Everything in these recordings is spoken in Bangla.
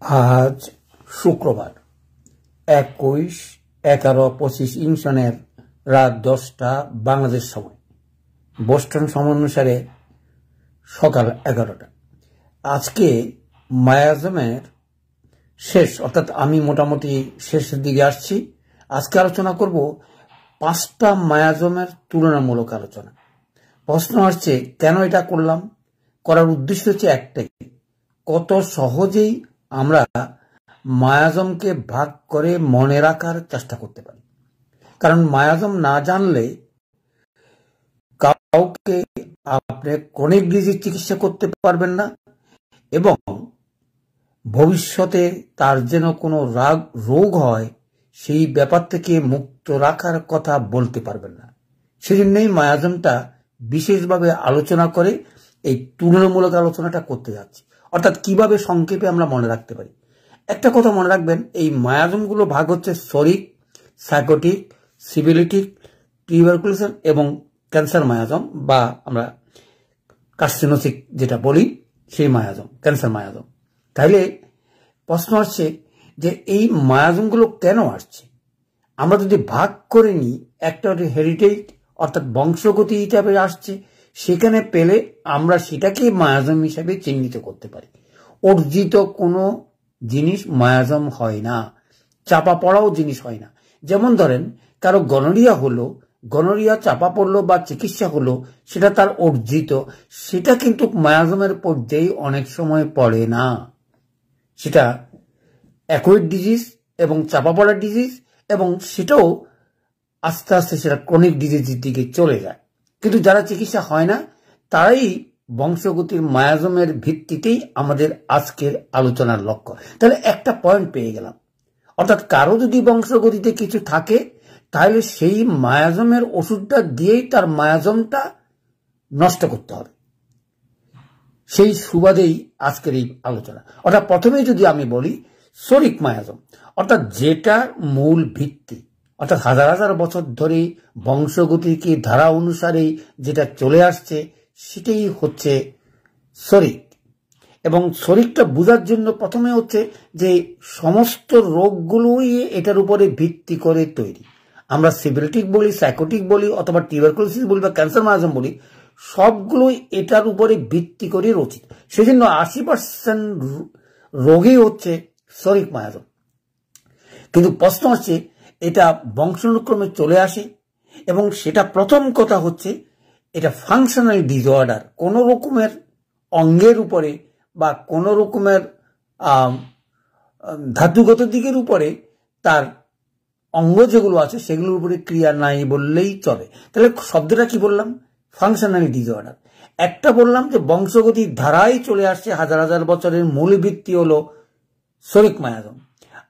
আজ শুক্রবার 21/11/25 সনের রাত 10টা বাংলাদেশ সময়, বোস্টন সময় অনুসারে সকাল 11টা। আজকে মায়াজমের শেষ, অর্থাৎ আমি মোটামুটি শেষের দিকে আসছি। আজকে আলোচনা করব 5টা মায়াজমের তুলনামূলক আলোচনা। প্রশ্ন আসছে কেন এটা করলাম? করার উদ্দেশ্য হচ্ছে একটাই, কত সহজেই আমরা মায়াজমকে ভাগ করে মনে রাখার চেষ্টা করতে পারি। কারণ মায়াজম না জানলে কাউকে আপনি ক্রনিক ডিজিজ চিকিৎসা করতে পারবেন না, এবং ভবিষ্যতে তার যেন কোনো রোগ হয় সেই ব্যাপার থেকে মুক্ত রাখার কথা বলতে পারবেন না। সেজন্যই মায়াজমটা বিশেষভাবে আলোচনা করে এই তুলনামূলক আলোচনাটা করতে যাচ্ছি, অর্থাৎ কিভাবে সংক্ষেপে আমরা মনে রাখতে পারি। একটা কথা মনে রাখবেন, এই মায়াজমগুলো ভাগ হচ্ছে সরিক, সাইকোটিক, সিবিলিটিক, টিউবারকুলোসিস এবং ক্যান্সার মায়াজম, বা আমরা কার্সিনোসিক যেটা বলি সেই মায়াজম, ক্যান্সার মায়াজম। তাইলে প্রশ্ন আসছে যে এই মায়াজমগুলো কেন আসছে? আমরা যদি ভাগ করে নিই, একটা হেরিটেজ অর্থাৎ বংশগতি হিসাবে আসছে, সেখানে পেলে আমরা সেটাকে মায়াজম হিসাবে চিহ্নিত করতে পারি। অর্জিত কোনো জিনিস মায়াজম হয় না, চাপা পড়াও জিনিস হয় না। যেমন ধরেন কারো গনোরিয়া হলো, গনোরিয়া চাপা পড়লো বা চিকিৎসা হলো, সেটা তার অর্জিত, সেটা কিন্তু মায়াজমের পর্যায়ে অনেক সময় পড়ে না। সেটা অ্যাকুইড ডিজিজ এবং চাপা পড়ার ডিজিজ, এবং সেটাও আস্তে আস্তে সেটা ক্রনিক ডিজিজের দিকে চলে যায়। কিন্তু যারা চিকিৎসা হয় না, তারাই বংশগতির মায়াজমের ভিত্তিতেই আমাদের আজকের আলোচনার লক্ষ্য। তাহলে একটা পয়েন্ট পেয়ে গেলাম, অর্থাৎ কারো যদি বংশগতিতে কিছু থাকে, তাহলে সেই মায়াজমের ওষুধটা দিয়েই তার মায়াজমটা নষ্ট করতে হবে। সেই সুবাদেই আজকের এই আলোচনা। অর্থাৎ প্রথমে যদি আমি বলি সরিক মায়াজম, অর্থাৎ যেটার মূল ভিত্তি, অর্থাৎ হাজার হাজার বছর ধরে বংশগতিকে ধারা অনুসারে যেটা চলে আসছে, সেটাই হচ্ছে শরিক। এবং শরিকটা বোঝার জন্য প্রথমে হচ্ছে যে সমস্ত রোগগুলোই এটার উপরে ভিত্তি করে তৈরি। আমরা সিবিলিটিক বলি, সাইকোটিক বলি, অথবা টিউবারকুলোসিস বলি বা ক্যান্সার মায়াজম বলি, সবগুলোই এটার উপরে ভিত্তি করে রচিত। সেজন্য 80% রোগই হচ্ছে শরিক মায়াজম। কিন্তু প্রশ্ন হচ্ছে এটা বংশানুক্রমে চলে আসে, এবং সেটা প্রথম কথা হচ্ছে এটা ফাংশনাল ডিসঅর্ডার, কোনো রকমের অঙ্গের উপরে বা কোনো রকমের ধাতুগত দিকের উপরে তার অঙ্গ যেগুলো আছে সেগুলোর উপরে ক্রিয়া নাই বললেই চলে। তাহলে শব্দটা কি বললাম? Functional disorder. একটা বললাম যে বংশগতির ধারায় চলে আসছে, হাজার হাজার বছরের মূল ভিত্তি হলো শরিক মায়াজম।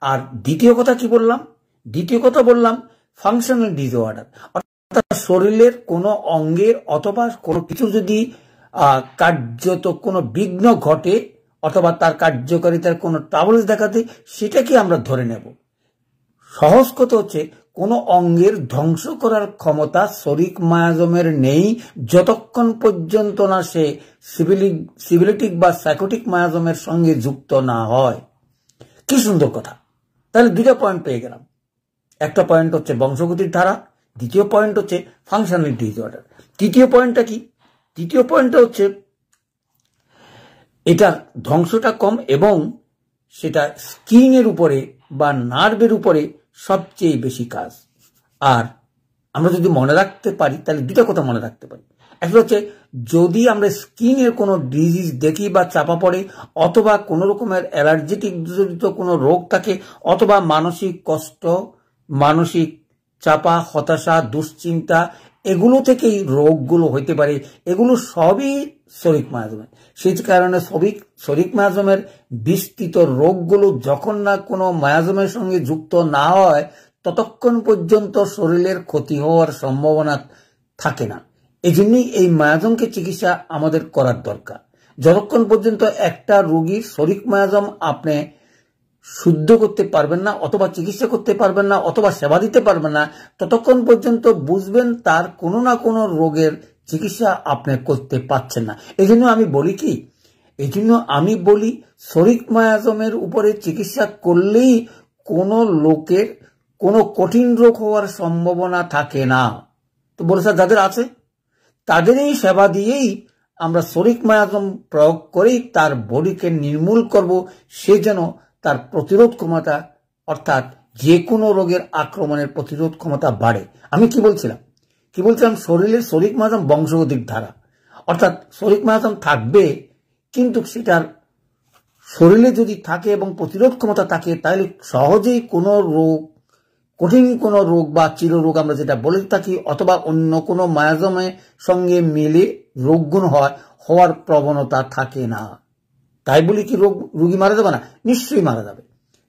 আর দ্বিতীয় কথা কি বললাম? দ্বিতীয় কথা বললাম ফাংশনাল ডিসঅর্ডার, অর্থাৎ শরীরের কোনো অঙ্গের অথবা কোনো কিছু যদি কার্যত কোনো বিঘ্ন ঘটে অথবা তার কার্যকারিতার কোনো ট্রাবলস দেখাতে, সেটাকে আমরা ধরে নেব। সহজ কথা হচ্ছে কোনো অঙ্গের ধ্বংস করার ক্ষমতা শরিক মায়াজমের নেই, যতক্ষণ পর্যন্ত না সে সিবিলিটিক বা সাইকোটিক মায়াজমের সঙ্গে যুক্ত না হয়। কি সুন্দর কথা! তাহলে দুটা পয়েন্ট পেয়ে গেলাম। একটা পয়েন্ট হচ্ছে বংশগতির ধারা, দ্বিতীয় পয়েন্ট হচ্ছে ফাংশনাল ডিসঅর্ডার। তৃতীয় পয়েন্টটা কি? তৃতীয় পয়েন্টটা হচ্ছে এটার ধ্বংসটা কম, এবং সেটা স্কিনের উপরে বা নার্ভের উপরে সবচেয়ে বেশি কাজ। আর আমরা যদি মনে রাখতে পারি, তাহলে দুটা কথা মনে রাখতে পারি। একটা হচ্ছে যদি আমরা স্কিনের কোনো ডিজিজ দেখি বা চাপা পড়ে, অথবা কোনো রকমের অ্যালার্জেটিক জনিত কোনো রোগ থাকে, অথবা মানসিক কষ্ট, মানসিক চাপা, হতাশা, দুশ্চিন্তা, এগুলো থেকেই রোগগুলো হইতে পারে। এগুলো সবই শরিক মায়াজমের। সেই কারণে শরিক মায়াজমের বিস্তৃত রোগগুলো যখন না কোনো মায়াজমের সঙ্গে যুক্ত না হয়, ততক্ষণ পর্যন্ত শরীরের ক্ষতি হওয়ার সম্ভাবনা থাকে না। এই জন্যই এই মায়াজমকে চিকিৎসা আমাদের করার দরকার। যতক্ষণ পর্যন্ত একটা রোগীর শরিক মায়াজম আপনি শুদ্ধ করতে পারবেন না, অথবা চিকিৎসা করতে পারবেন না, অথবা সেবা দিতে পারবেন না, ততক্ষণ পর্যন্ত বুঝবেন তার কোনো না কোনো রোগের চিকিৎসা আপনি করতে পারছেন না। এই জন্য আমি বলি কি, এই জন্য আমি বলি শরিক মায়াজমের উপরে চিকিৎসা করলেই কোনো লোকের কোনো কঠিন রোগ হওয়ার সম্ভাবনা থাকে না। তো বলে স্যার যাদের আছে তাদেরই সেবা দিয়েই আমরা শরিক মায়াজম প্রয়োগ করেই তার বডিকে নির্মূল করব, সে যেন তার প্রতিরোধ ক্ষমতা অর্থাৎ যে কোনো রোগের আক্রমণের প্রতিরোধ ক্ষমতা বাড়ে। আমি কি বলছিলাম শরীরের শরিক মায়াজম বংশগতিক ধারা, অর্থাৎ শরিক মায়াজম থাকবে কিন্তু সেটার শরীরে যদি থাকে এবং প্রতিরোধ ক্ষমতা থাকে তাহলে সহজেই কোনো রোগ, কঠিন কোনো রোগ বা চিররোগ আমরা যেটা বলে থাকি অথবা অন্য কোনো মায়াজমের সঙ্গে মিলে রোগগুণ হওয়ার প্রবণতা থাকে না। তাই বলি কি রোগী মারা যাবে না? নিশ্চয়ই মারা যাবে,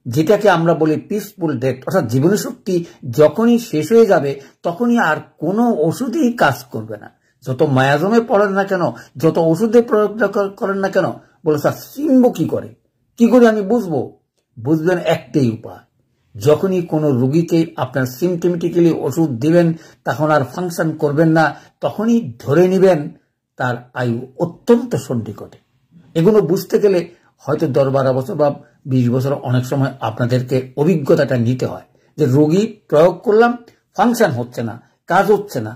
যেটাকে আমরা বলি পিসফুল ডেথ, অর্থাৎ জীবনী শক্তি যখনই শেষ হয়ে যাবে তখনই আর কোনো ওষুধই কাজ করবে না। যত মায়াজমে পড়েন না কেন, যত ওষুধে প্রয়োগ করেন না কেন, বলে স্যার চিনব কি করে আমি বুঝবেন একটাই উপায়, যখনই কোনো রোগীকে আপনার সিমটমেটিক্যালি ওষুধ দিবেন তখন আর ফাংশন করবেন না, তখনই ধরে নেবেন তার আয়ু অত্যন্ত সন্নিকটে। এগুলো বুঝতে গেলে হয়তো 10-12 বছর বা 20 বছর অনেক সময় আপনাদেরকে অভিজ্ঞতাটা নিতে হয় যে রোগী প্রয়োগ করলাম, ফাংশন হচ্ছে না, কাজ হচ্ছে না,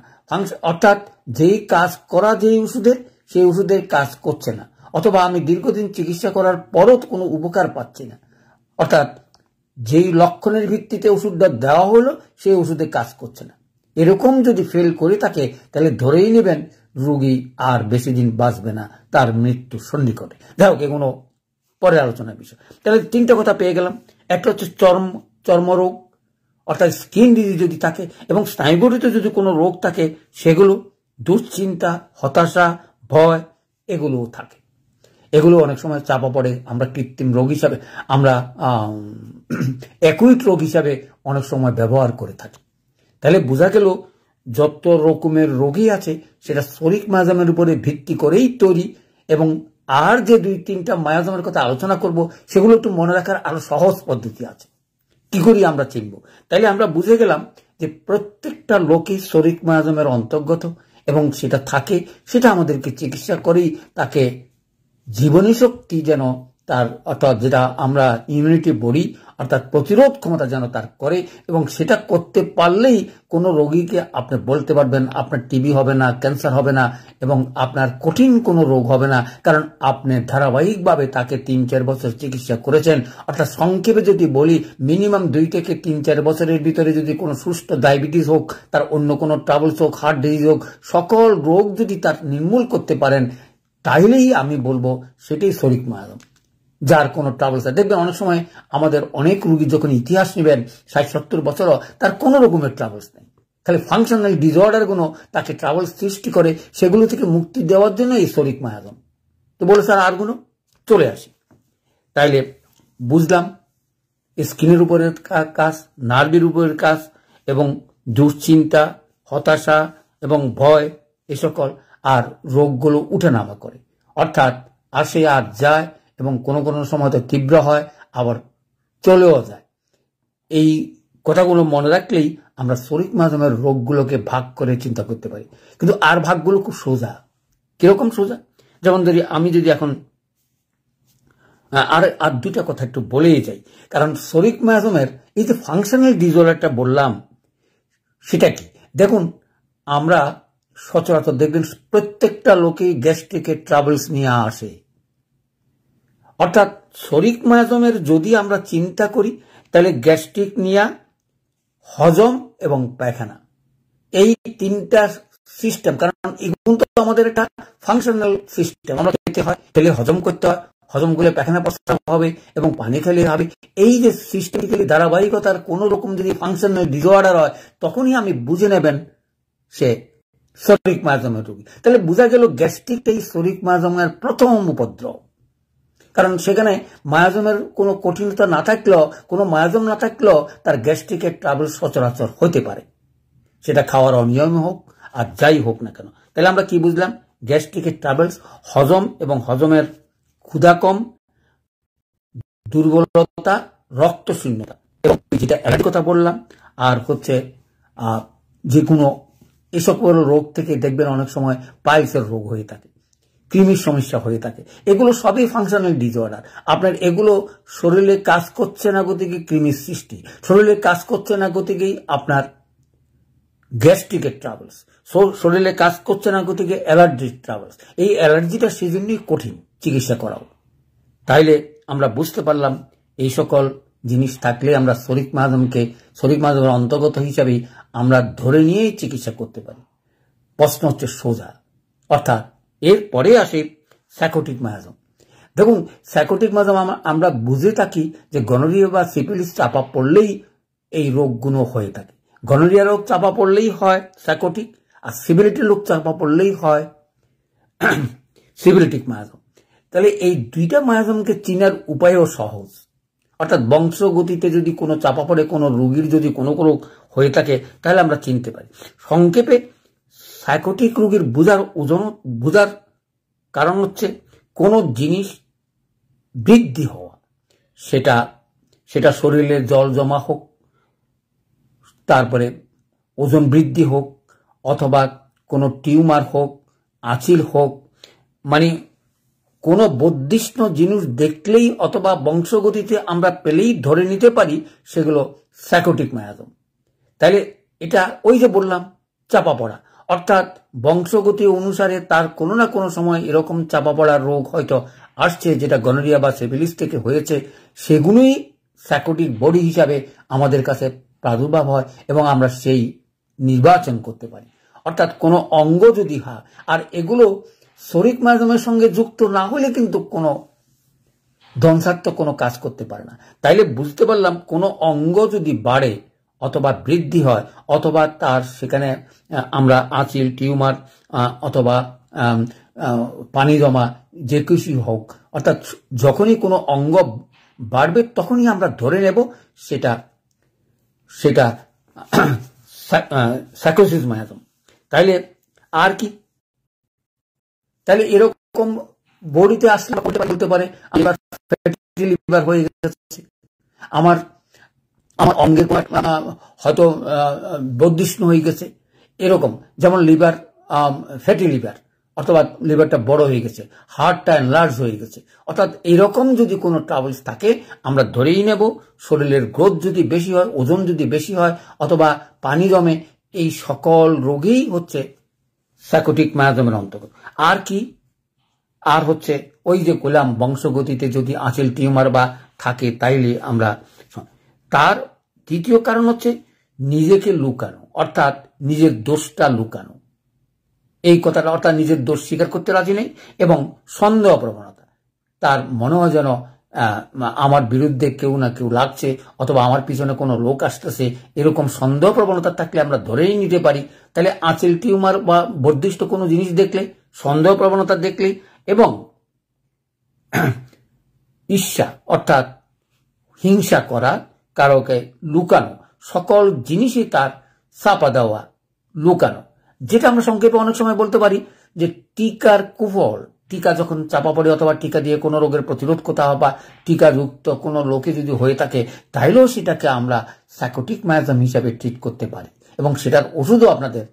অর্থাৎ যেই কাজ করা যেই ওষুধে সেই ওষুধের কাজ করছে না, অথবা আমি দীর্ঘদিন চিকিৎসা করার পরও কোনো উপকার পাচ্ছি না, অর্থাৎ যেই লক্ষণের ভিত্তিতে ওষুধটা দেওয়া হলো সেই ওষুধে কাজ করছে না। এরকম যদি ফেল করে থাকে তাহলে ধরেই নেবেন রোগী আর বেশি দিন বাঁচবে না, তার মৃত্যু সন্নিকটে। যাই হোক, এগুলো পরে আলোচনার বিষয়। তাহলে 3টা কথা পেয়ে গেলাম। একটা হচ্ছে চর্মরোগ অর্থাৎ স্কিন ডিজিজ যদি থাকে, এবং স্নায়ুগঠিত যদি কোনো রোগ থাকে সেগুলো, দুশ্চিন্তা, হতাশা, ভয় এগুলোও থাকে। এগুলো অনেক সময় চাপা পড়ে, আমরা কৃত্রিম রোগ হিসাবে, আমরা অ্যাকুইট রোগ হিসাবে অনেক সময় ব্যবহার করে থাকি। তাহলে বোঝা গেল যত রকমের রোগী আছে সেটা শরিক মায়াজমের উপরে ভিত্তি করেই তৈরি, এবং আর যে 2-3টা মায়াজমের কথা আলোচনা করব সেগুলো একটু মনে রাখার আরো সহজ পদ্ধতি আছে, কি করি আমরা চিনব। তাইলে আমরা বুঝে গেলাম যে প্রত্যেকটা লোকই শরিক মায়াজমের অন্তর্গত, এবং সেটা থাকে, সেটা আমাদেরকে চিকিৎসা করেই তাকে জীবনী শক্তি যেন তার, অর্থাৎ যেটা আমরা ইমিউনিটি বডি অর্থাৎ প্রতিরোধ ক্ষমতা যেন তার করে, এবং সেটা করতে পারলেই কোনো রোগীকে আপনি বলতে পারবেন আপনার টিবি হবে না, ক্যান্সার হবে না, এবং আপনার কঠিন কোনো রোগ হবে না, কারণ আপনি ধারাবাহিকভাবে তাকে 3-4 বছর চিকিৎসা করেছেন। অর্থাৎ সংক্ষেপে যদি বলি, মিনিমাম 2 থেকে 3-4 বছরের ভিতরে যদি কোনো সুস্থ ডায়াবেটিস হোক, তার অন্য কোনো ট্রাবলস হোক, হার্ট ডিজিজ হোক, সকল রোগ যদি তার নির্মূল করতে পারেন তাহলেই আমি বলবো সেটাই শরিক মায়াজম, যার কোনো ট্রাবলস। দেখবেন অনেক সময় আমাদের অনেক রোগী যখন ইতিহাস নেবেন 60-70 বছরও তার কোনো রকমের ট্রাবলস নেই, খালি ফাংশনাল ডিসঅর্ডার গুলো তাকে ট্রাবলস সৃষ্টি করে, সেগুলো থেকে মুক্তি দেওয়ার জন্য এই শরিক মায়াজম। তো বলে স্যার আরগুলো চলে আসি। তাইলে বুঝলাম স্কিনের উপরের কাজ, নার্ভের উপরের কাজ, এবং দুশ্চিন্তা, হতাশা এবং ভয় এ সকল, আর রোগগুলো উঠে নামা করে, অর্থাৎ আসে আর যায়, এবং কোনো কোনো সময় তো তীব্র হয় আবার চলেও যায়। এই কথাগুলো মনে রাখলেই আমরা শরিক মায়াজমের রোগগুলোকে ভাগ করে চিন্তা করতে পারি। কিন্তু আর ভাগগুলো খুব সোজা। কিরকম সোজা? যেমন ধরি আমি যদি এখন আর 2টা কথা একটু বলেই যাই, কারণ শরিক মায়াজমের এই যে ফাংশনাল ডিসঅর্ডারটা বললাম সেটা কি। দেখুন, আমরা সচরাচর দেখবেন প্রত্যেকটা লোকেই গ্যাস্ট্রিকের ট্রাবলস নিয়ে আসে, অর্থাৎ শরিক মায়াজমের যদি আমরা চিন্তা করি তাহলে গ্যাস্ট্রিক নিয়ে হজম এবং পায়খানা, এই 3টা সিস্টেম, কারণ এগুলো তো আমাদের একটা ফাংশনাল সিস্টেম, আমরা খেতে হয়, খেলে হজম করতে হয়, হজম করলে পায়খানা প্রস্রাব হবে এবং পানি খেলে হবে। এই যে সিস্টেমিক্যালি ধারাবাহিকতার কোন রকম যদি ফাংশনাল ডিসঅর্ডার হয় তখনই আমি বুঝে নেবেন সে শরিক মায়াজমের রোগী। তাহলে বোঝা গেল গ্যাস্ট্রিকটাই শরিক মায়াজমের প্রথম উপদ্রব, কারণ সেখানে মায়াজমের কোনো কঠিনতা না থাকলেও, কোনো মায়াজম না থাকলেও তার গ্যাস্ট্রিকের ট্রাবল সচরাচর হতে পারে, সেটা খাওয়ার অনিয়ম হোক আর যাই হোক না কেন। তাহলে আমরা কি বুঝলাম? গ্যাস্ট্রিকের ট্রাবলস, হজম এবং হজমের ক্ষুধা কম, দুর্বলতা, রক্তশূন্যতা, এবং যেটা অ্যালার্জির কথা বললাম, আর হচ্ছে যে কোনো এসব রোগ থেকে দেখবেন অনেক সময় পাইলসের রোগ হয়ে থাকে। কৃমির সমস্যা হয়ে থাকে। এগুলো সবই ফাংশনাল ডিসঅর্ডার। আপনার এগুলো শরীরে কাজ করছে না গতিকে কৃমির সৃষ্টি, শরীরে কাজ করছে না গতিকেই আপনার গ্যাস্ট্রিকের ট্রাভেলস, শরীরে কাজ করছে না গতিকে অ্যালার্জির ট্রাভেলস। এই অ্যালার্জিটা সেজন্যই কঠিন চিকিৎসা করাও। তাইলে আমরা বুঝতে পারলাম এই সকল জিনিস থাকলে আমরা শরিক মায়াজমের অন্তর্গত হিসাবে আমরা ধরে নিয়েই চিকিৎসা করতে পারি। প্রশ্ন হচ্ছে সোজা, অর্থাৎ এরপরে আসে সাইকোটিক মায়াজম। দেখুন, সাইকোটিক মায়াজম আমরা বুঝে থাকি যে গনোরিয়া বা সিফিলিস চাপা পড়লেই এই রোগগুলো হয়ে থাকে। গনোরিয়া রোগ চাপা পড়লেই হয় সাইকোটিক, আর সিভিলিটি রোগ চাপা পড়লেই হয় সিভিলিটিক মায়াজম। তাহলে এই দুইটা মায়াজমকে চিনার উপায়ও সহজ, অর্থাৎ বংশগতিতে যদি কোনো চাপা পড়ে কোনো রোগীর যদি কোনো রোগ হয়ে থাকে তাহলে আমরা চিনতে পারি। সংক্ষেপে সাইকোটিক রোগীর বোঝার কারণ হচ্ছে কোনো জিনিস বৃদ্ধি হওয়া, সেটা শরীরে জল জমা হোক, তারপরে ওজন বৃদ্ধি হোক, অথবা কোনো টিউমার হোক, আঁচিল হোক, মানে কোনো বর্ধিষ্ণ জিনিস দেখলেই অথবা বংশগতিতে আমরা পেলেই ধরে নিতে পারি সেগুলো সাইকোটিক মায়াজম। তাহলে এটা ওই যে বললাম চাপা পড়া, অর্থাৎ বংশগতি অনুসারে তার কোনো না কোনো সময় এরকম চাপা পড়ার রোগ হয়তো আসছে যেটা গনোরিয়া বা সিফিলিস থেকে হয়েছে, সেগুলোই সাইকোটিক বডি হিসাবে আমাদের কাছে প্রাদুর্ভাব হয় এবং আমরা সেই নির্বাচন করতে পারি। অর্থাৎ কোনো অঙ্গ যদি হয়, আর এগুলো শরিক মায়াজমের সঙ্গে যুক্ত না হলে কিন্তু কোনো ধ্বংসাত্মক কোনো কাজ করতে পারে না। তাইলে বুঝতে পারলাম কোনো অঙ্গ যদি বাড়ে অথবা বৃদ্ধি হয়, অথবা তার সেখানে আমরা আঁচিল, টিউমার অথবা পানি জমা যে কিছু হোক, অর্থাৎ যখনই কোনো অঙ্গ বাড়বে তখনই আমরা ধরে নেব সেটা সাইকোসিস মায়াজম। তাইলে আর কি, তাহলে এরকম বডিতে আসলে বলতে পারে ফ্যাটি লিভার হয়ে গেছে, আমার অঙ্গের হয়তো বর্ধিষ্ণু হয়ে গেছে, এরকম যেমন লিভার ফ্যাটি লিভার, অথবা লিভারটা বড় হয়ে গেছে, হার্টটা এনলার্জ হয়ে গেছে, অর্থাৎ এরকম যদি কোনো ট্রাভেলস থাকে আমরা ধরেই নেব শরীরের গ্রোথ যদি বেশি হয়, ওজন যদি বেশি হয়, অথবা পানি জমে, এই সকল রোগেই হচ্ছে সাইকোটিক মায়াজমের অন্তর্গত। আর কি, আর হচ্ছে ওই যে বললাম বংশগতিতে যদি আঁচিল টিউমার বা থাকে তাইলে আমরা। তার দ্বিতীয় কারণ হচ্ছে নিজেকে লুকানো, অর্থাৎ নিজের দোষটা লুকানো, এই কথাটা, অর্থাৎ নিজের দোষ স্বীকার করতে রাজি নেই এবং সন্দেহ প্রবণতা। তার মনে হয় যেন আমার বিরুদ্ধে কেউ না কেউ লাগছে, অথবা আমার পিছনে কোনো লোক আসতেছে, এরকম সন্দেহ প্রবণতা থাকলে আমরা ধরেই নিতে পারি। তাহলে আঁচিল টিউমার বা বর্ধিষ্ঠ কোনো জিনিস দেখলে, সন্দেহ প্রবণতা দেখলে, এবং ঈর্ষা অর্থাৎ হিংসা করা, কারোকে লুকানো, সকল জিনিসই তার চাপা দেওয়া, লুকানো, যেটা আমরা সংক্ষেপে অনেক সময় বলতে পারি যে টিকার কুফল। টিকা যখন চাপা পড়ে অথবা টিকা দিয়ে কোনো রোগের প্রতিরোধ করতে হবে বা টিকাযুক্ত কোনো লোকে যদি হয়ে থাকে, তাইলেও সেটাকে আমরা সাইকোটিক মায়াজম হিসাবে ট্রিট করতে পারি এবং সেটার ওষুধও আপনাদের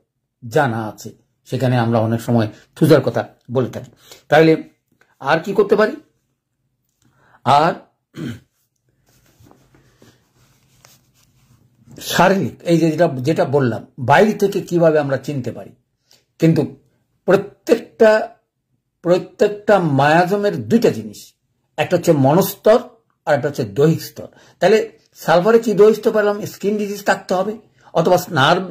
জানা আছে, সেখানে আমরা অনেক সময় থুজার কথা বলে থাকি। তাইলে আর কি করতে পারি, আর শারীরিক এই যেটা বললাম বাইরে থেকে কিভাবে আমরা চিনতে পারি, কিন্তু প্রত্যেকটা মায়াজমের দুইটা জিনিস, একটা হচ্ছে মনস্তর আর একটা হচ্ছে দৈহিক স্তর। তাহলে সালফারে কি দৈহিক স্তর পেলাম, স্কিন ডিজিজ থাকতে হবে, অথবা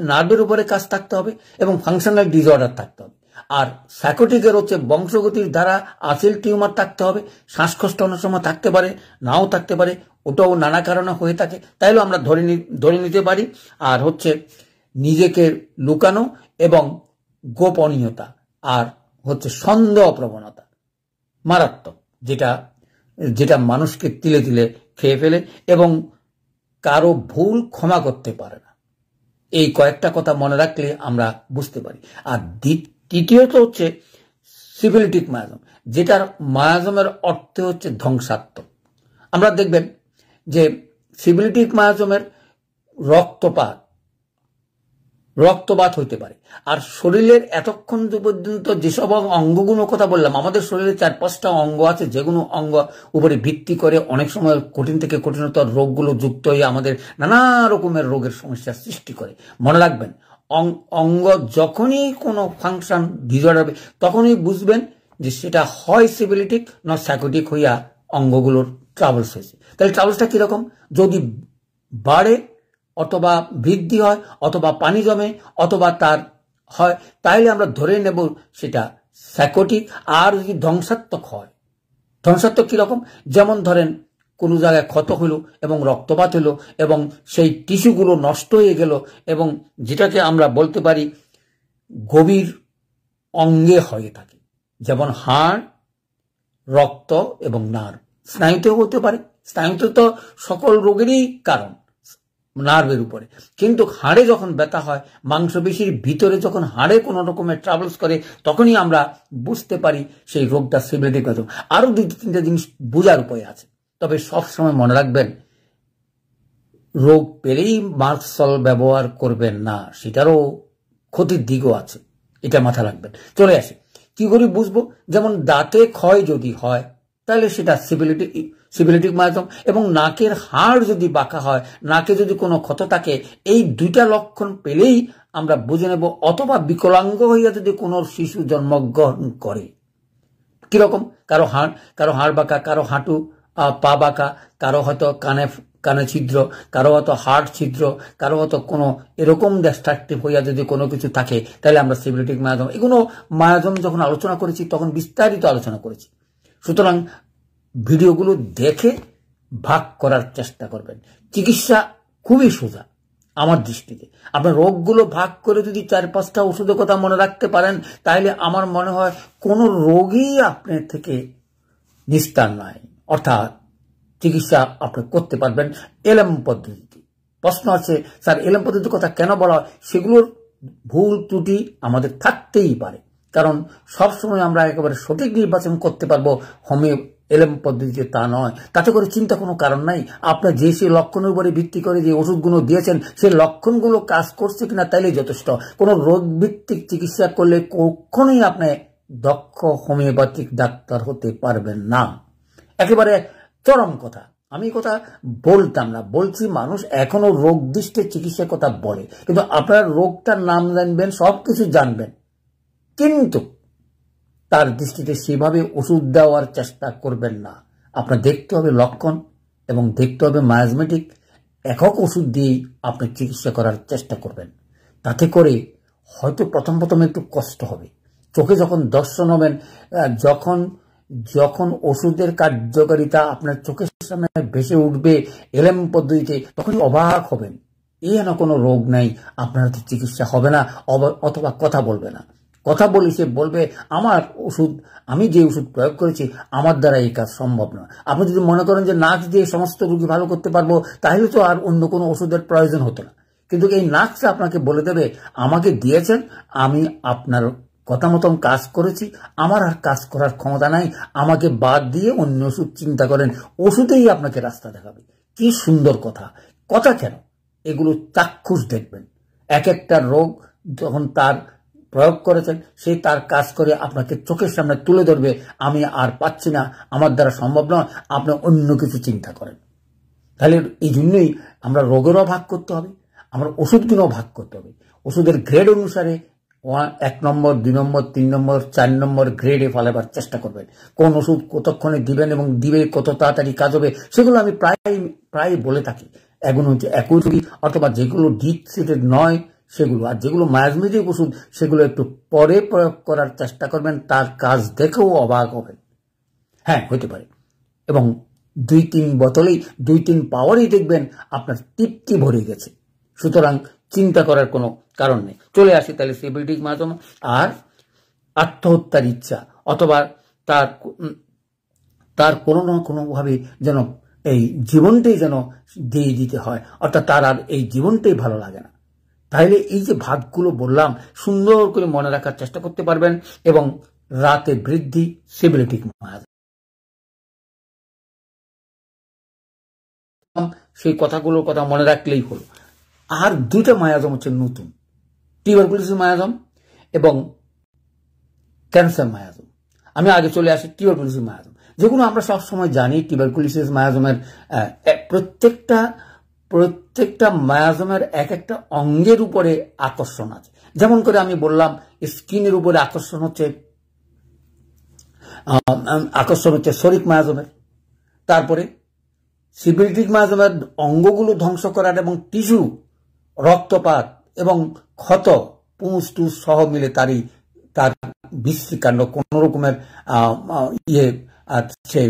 নার্ভের উপরে কাজ থাকতে হবে এবং ফাংশনাল ডিসঅর্ডার থাকতে হবে। আর সাইকোটিকের হচ্ছে বংশগতির দ্বারা আঁচিল টিউমার থাকতে হবে, শ্বাসকষ্ট অনেক সময় থাকতে পারে, নাও থাকতে পারে, ওটাও নানা কারণে হয়ে থাকে, তাইলেও আমরা ধরে নিতে পারি। আর হচ্ছে নিজেকে লুকানো এবং গোপনীয়তা, আর হচ্ছে সন্দেহ প্রবণতা মারাত্মক, যেটা মানুষকে তিলে তিলে খেয়ে ফেলে এবং কারো ভুল ক্ষমা করতে পারে না। এই কয়েকটা কথা মনে রাখলে আমরা বুঝতে পারি। আর তৃতীয়ত হচ্ছে সিফিলিটিক মায়াজম, যেটার মায়াজমের অর্থ হচ্ছে ধ্বংসাত্মক। আমরা দেখবেন যে সিফিলিটিক মায়াজমের রক্তপাত রক্তপাত হইতে পারে। আর শরীরের এতক্ষণ পর্যন্ত যেসব অঙ্গগুলোর কথা বললাম, আমাদের শরীরে 4-5টা অঙ্গ আছে, যেগুলো অঙ্গ উপরে ভিত্তি করে অনেক সময় কঠিন থেকে কঠিনতর রোগগুলো যুক্ত হয়ে আমাদের নানা রকমের রোগের সমস্যার সৃষ্টি করে। মনে রাখবেন, অঙ্গ যখনই কোনো ফাংশন ডিসঅর্ডার হবে তখনই বুঝবেন যে সেটা হয় সিবিলিটিক না সাইকোটিক হইয়া অঙ্গগুলোর ট্রাভেলস হয়েছে। তাহলে ট্রাভেলসটা কিরকম? যদি বাড়ে অথবা বৃদ্ধি হয় অথবা পানি জমে অথবা তার হয়, তাইলে আমরা ধরে নেব সেটা সাইকোটিক। আর যদি ধ্বংসাত্মক হয়, ধ্বংসাত্মক কিরকম? যেমন ধরেন কোনো জায়গায় ক্ষত হলো এবং রক্তপাত হলো এবং সেই টিস্যুগুলো নষ্ট হয়ে গেল, এবং যেটাকে আমরা বলতে পারি গভীর অঙ্গে হয়ে থাকে, যেমন হাড়, রক্ত এবং নার্ভ। স্নায়ুতেও হতে পারে, স্নায়ুতে তো সকল রোগেরই কারণ নার্ভের উপরে। কিন্তু হাড়ে যখন ব্যথা হয়, মাংসপেশির ভিতরে যখন হাড়ে কোনো রকমের ট্রাভেলস করে, তখনই আমরা বুঝতে পারি সেই রোগটা সিভিলিটিক হয়তো। আরো 2-3টা জিনিস বোঝার উপায় আছে, তবে সবসময় মনে রাখবেন রোগ পেলেই মার্কসল ব্যবহার করবেন না, সেটারও ক্ষতির দিকও আছে, এটা মাথা রাখবেন। চলে আসে কি করে বুঝবো? যেমন দাঁতে ক্ষয় যদি হয় তাহলে সেটা সিবিলিটিক মায়াজম, এবং নাকের হাড় যদি বাঁকা হয়, নাকে যদি কোনো ক্ষত থাকে, এই 2টা লক্ষণ পেলেই আমরা বুঝে নেব। অথবা বিকলাঙ্গ হইয়া যদি কোনো শিশু জন্মগ্রহণ করে, কিরকম? কারো হাড় বাঁকা, কারো হাঁটু পা বাঁকা, কারো হয়তো কানে ছিদ্র, কারো হয়তো হাড় ছিদ্র, কারো হয়তো কোনো এরকম ডিস্ট্রাকটিভ হইয়া যদি কোনো কিছু থাকে, তাহলে আমরা সিবিলিটিক মায়াজম। এগুলো মায়াজম যখন আলোচনা করেছি তখন বিস্তারিত আলোচনা করেছি। সুতরাং ভিডিওগুলো দেখে ভাগ করার চেষ্টা করবেন। চিকিৎসা খুবই সোজা আমার দৃষ্টিতে। আপনার রোগগুলো ভাগ করে যদি 4-5টা ওষুধের কথা মনে রাখতে পারেন, তাহলে আমার মনে হয় কোনো রোগই আপনার থেকে নিস্তার নাই, অর্থাৎ চিকিৎসা আপনি করতে পারবেন এলএম পদ্ধতিতে। প্রশ্ন আছে, স্যার এলএম পদ্ধতির কথা কেন বলা হয়? সেগুলোর ভুল ত্রুটি আমাদের থাকতেই পারে, কারণ সবসময় আমরা একেবারে সঠিক নির্বাচন করতে পারবো হোমিও এলএম পদ্ধতিতে তা নয়। তাতে করে চিন্তা কোনো কারণ নাই। আপনার যে সেই লক্ষণের উপরে ভিত্তি করে যে ওষুধগুলো দিয়েছেন, সেই লক্ষণগুলো কাজ করছে কিনা তাইলেই যথেষ্ট। কোনো রোগ ভিত্তিক চিকিৎসা করলে কখনোই আপনি দক্ষ হোমিওপ্যাথিক ডাক্তার হতে পারবেন না। একেবারে চরম কথা। আমি কথা বলতাম না, বলছি মানুষ এখনো রোগ দৃষ্টে চিকিৎসার কথা বলে, কিন্তু আপনার রোগটার নাম জানবেন, সবকিছু জানবেন, কিন্তু তার দৃষ্টিতে সেভাবে ওষুধ দেওয়ার চেষ্টা করবেন না। আপনার দেখতে হবে লক্ষণ এবং দেখতে হবে মায়াজমেটিক। একক ওষুধ দিয়েই আপনি চিকিৎসা করার চেষ্টা করবেন। তাতে করে হয়তো প্রথম একটু কষ্ট হবে, চোখে যখন দর্শন হবেন, যখন ওষুধের কার্যকারিতা আপনার চোখের সামনে ভেসে উঠবে এলএম পদ্ধতিতে, তখন অবাক হবেন, না কোনো রোগ নাই, আপনার চিকিৎসা হবে না, অথবা কথা বলবে না। কথা বলি সে বলবে আমার ওষুধ, আমি যে ওষুধ প্রয়োগ করেছি আমার দ্বারা এই কাজ সম্ভব নয়। আপনি যদি মনে করেন যে নাক দিয়ে সমস্ত রোগী ভালো করতে পারবো, তাহলে তো আর অন্য কোনো ওষুধের প্রয়োজন হতো না। কিন্তু এই নাকটা আপনাকে বলে দেবে আমাকে দিয়েছেন, আমি আপনার কথা মতন কাজ করেছি, আমার আর কাজ করার ক্ষমতা নাই, আমাকে বাদ দিয়ে অন্য ওষুধ চিন্তা করেন। ওষুধেই আপনাকে রাস্তা দেখাবে। কি সুন্দর কথা! কথা কেন? এগুলো চাক্ষুষ দেখবেন। এক একটা রোগ যখন তার প্রয়োগ করেছেন, সে তার কাজ করে আপনাকে চোখের সামনে তুলে ধরবে, আমি আর পাচ্ছি না, আমার দ্বারা সম্ভব নয়, আপনি অন্য কিছু চিন্তা করেন। তাহলে এই জন্যই আমরা রোগেরও ভাগ করতে হবে, আমরা ওষুধগুলোও ভাগ করতে হবে। ওষুধের গ্রেড অনুসারে 1 নম্বর, 2 নম্বর, 3 নম্বর, 4 নম্বর গ্রেডে ফেলাবার চেষ্টা করবেন। কোন ওষুধ কতক্ষণে দিবেন এবং দিবে কত তাড়াতাড়ি কাজ হবে, সেগুলো আমি প্রায় বলে থাকি। এগুলো হচ্ছে একই রোগী অথবা যেগুলো ডিপ সিটেড নয় সেগুলো, আর যেগুলো মায়াজমেটিক ওষুধ সেগুলো একটু পরে প্রয়োগ করার চেষ্টা করবেন, তার কাজ দেখেও অবাক হবেন। হ্যাঁ, হতে পারে, এবং 2-3 বোতলেই 2-3 পাওয়ারই দেখবেন আপনার তৃপ্তি ভরে গেছে। সুতরাং চিন্তা করার কোনো কারণ নেই। চলে আসি তাহলে সিবিলিটিক মায়াজম আর আত্মহত্যার ইচ্ছা, অথবা তার কোনো না কোনোভাবে যেন এই জীবনটাই যেন দিয়ে দিতে হয়, অর্থাৎ তার আর এই জীবনটাই ভালো লাগে না। তাহলে এই যে ভাগগুলো বললাম সুন্দর করে মনে রাখার চেষ্টা করতে পারবেন, এবং রাতে বৃদ্ধি সিবিলিটিক মায়াজম, সেই কথাগুলোর কথা মনে রাখলেই হলো। আর 2টা মায়াজম হচ্ছে নতুন, টিউবারকুলোসিস মায়াজম এবং ক্যান্সার মায়াজম। আমি আগে চলে আসি টিউবারকুলোসিস মায়াজম, যেগুলো আমরা সবসময় জানি। টিউবারকুলোসিস মায়াজমের প্রত্যেকটা মায়াজমের এক একটা অঙ্গের উপরে আকর্ষণ আছে। যেমন করে আমি বললাম স্কিনের উপরে আকর্ষণ হচ্ছে শরিক মায়াজমের। তারপরে সিফিলিটিক মায়াজমের অঙ্গগুলো ধ্বংস করার এবং টিস্যু, রক্তপাত এবং ক্ষত, পুঁজ টুস সহ মিলে তার বিশ্রীকাণ্ড, কোন রকমের সে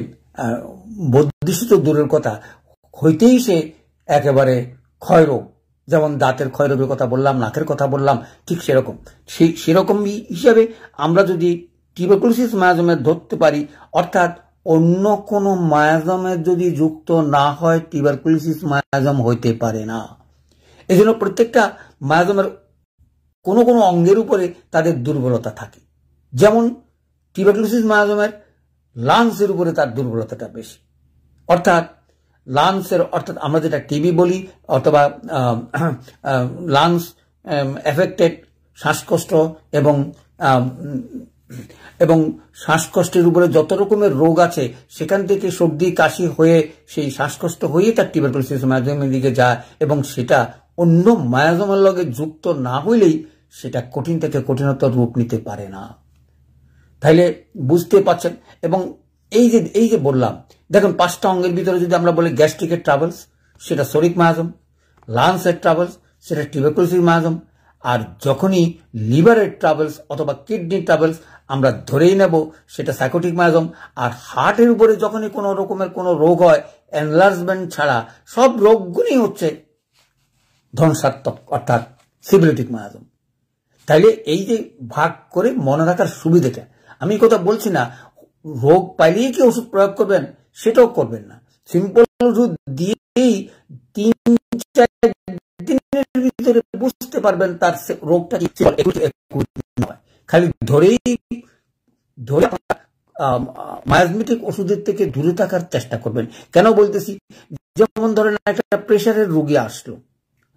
বর্ধিত দূরের কথা হইতেই সে একেবারে ক্ষয়রোগ, যেমন দাঁতের ক্ষয়রোগের কথা বললাম, নাকের কথা বললাম, ঠিক সেরকম হিসাবে আমরা যদি টিউবারকুলোসিস মায়াজমের ধরতে পারি, অর্থাৎ অন্য কোনো মায়াজমের যদি যুক্ত না হয় টিউবারকুলোসিস মায়াজম হইতে পারে না। এজন্য প্রত্যেকটা মায়াজমের কোনো কোনো অঙ্গের উপরে তাদের দুর্বলতা থাকে। যেমন টিউবারকুলোসিস মায়াজমের লাংসের উপরে তার দুর্বলতাটা বেশি, অর্থাৎ আমরা যেটা টিবি বলি অথবা লাংস এফেক্টেড, শ্বাসকষ্ট এবং শ্বাসকষ্টের উপরে যত রকমের রোগ আছে সেখান থেকে সর্দি কাশি হয়ে সেই শ্বাসকষ্ট হয়ে তার টিউবারকুলোসিস মায়াজমের দিকে যায়, এবং সেটা অন্য মায়াজমের লগে যুক্ত না হইলেই সেটা কঠিন থেকে কঠিনতর রূপ নিতে পারে না। তাইলে বুঝতে পারছেন। এবং এই যে বললাম, দেখুন 5টা অঙ্গের ভিতরে যদি আমরা বলি গ্যাস্ট্রিকের ট্রাভেলস, সেটা শরিক মায়াজম, লাংসের ট্রাভেলস, সেটা টিউবারকুলোসিস মায়াজম, আর যখনই লিভারের ট্রাভেলস অথবা কিডনি ট্রাভেলস আমরা ধরেই নেব সেটা সাইকোটিক মায়াজম। আর হার্টের উপরে যখনই কোনো রকমের কোনো রোগ হয়, এনলার্জমেন্ট ছাড়া সব রোগগুলি হচ্ছে ধ্বংসাত্মক, অর্থাৎ সিফিলিটিক মায়াজম। তাইলে এই যে ভাগ করে মনে রাখার সুবিধাটা, আমি কথা বলছি না রোগ পাইলেই কি ওষুধ প্রয়োগ করবেন, সেটাও করবেন না। সিম্পল ওষুধ দিয়েই 3-4 দিনের ভিতরে বুঝতে পারবেন তার রোগটা কি নয়। খালি ধরে মায়াজমেটিক ওষুধের থেকে দূরে থাকার চেষ্টা করবেন। কেন বলতেছি, যেমন ধরেন একটা প্রেশারের রোগী আসলো,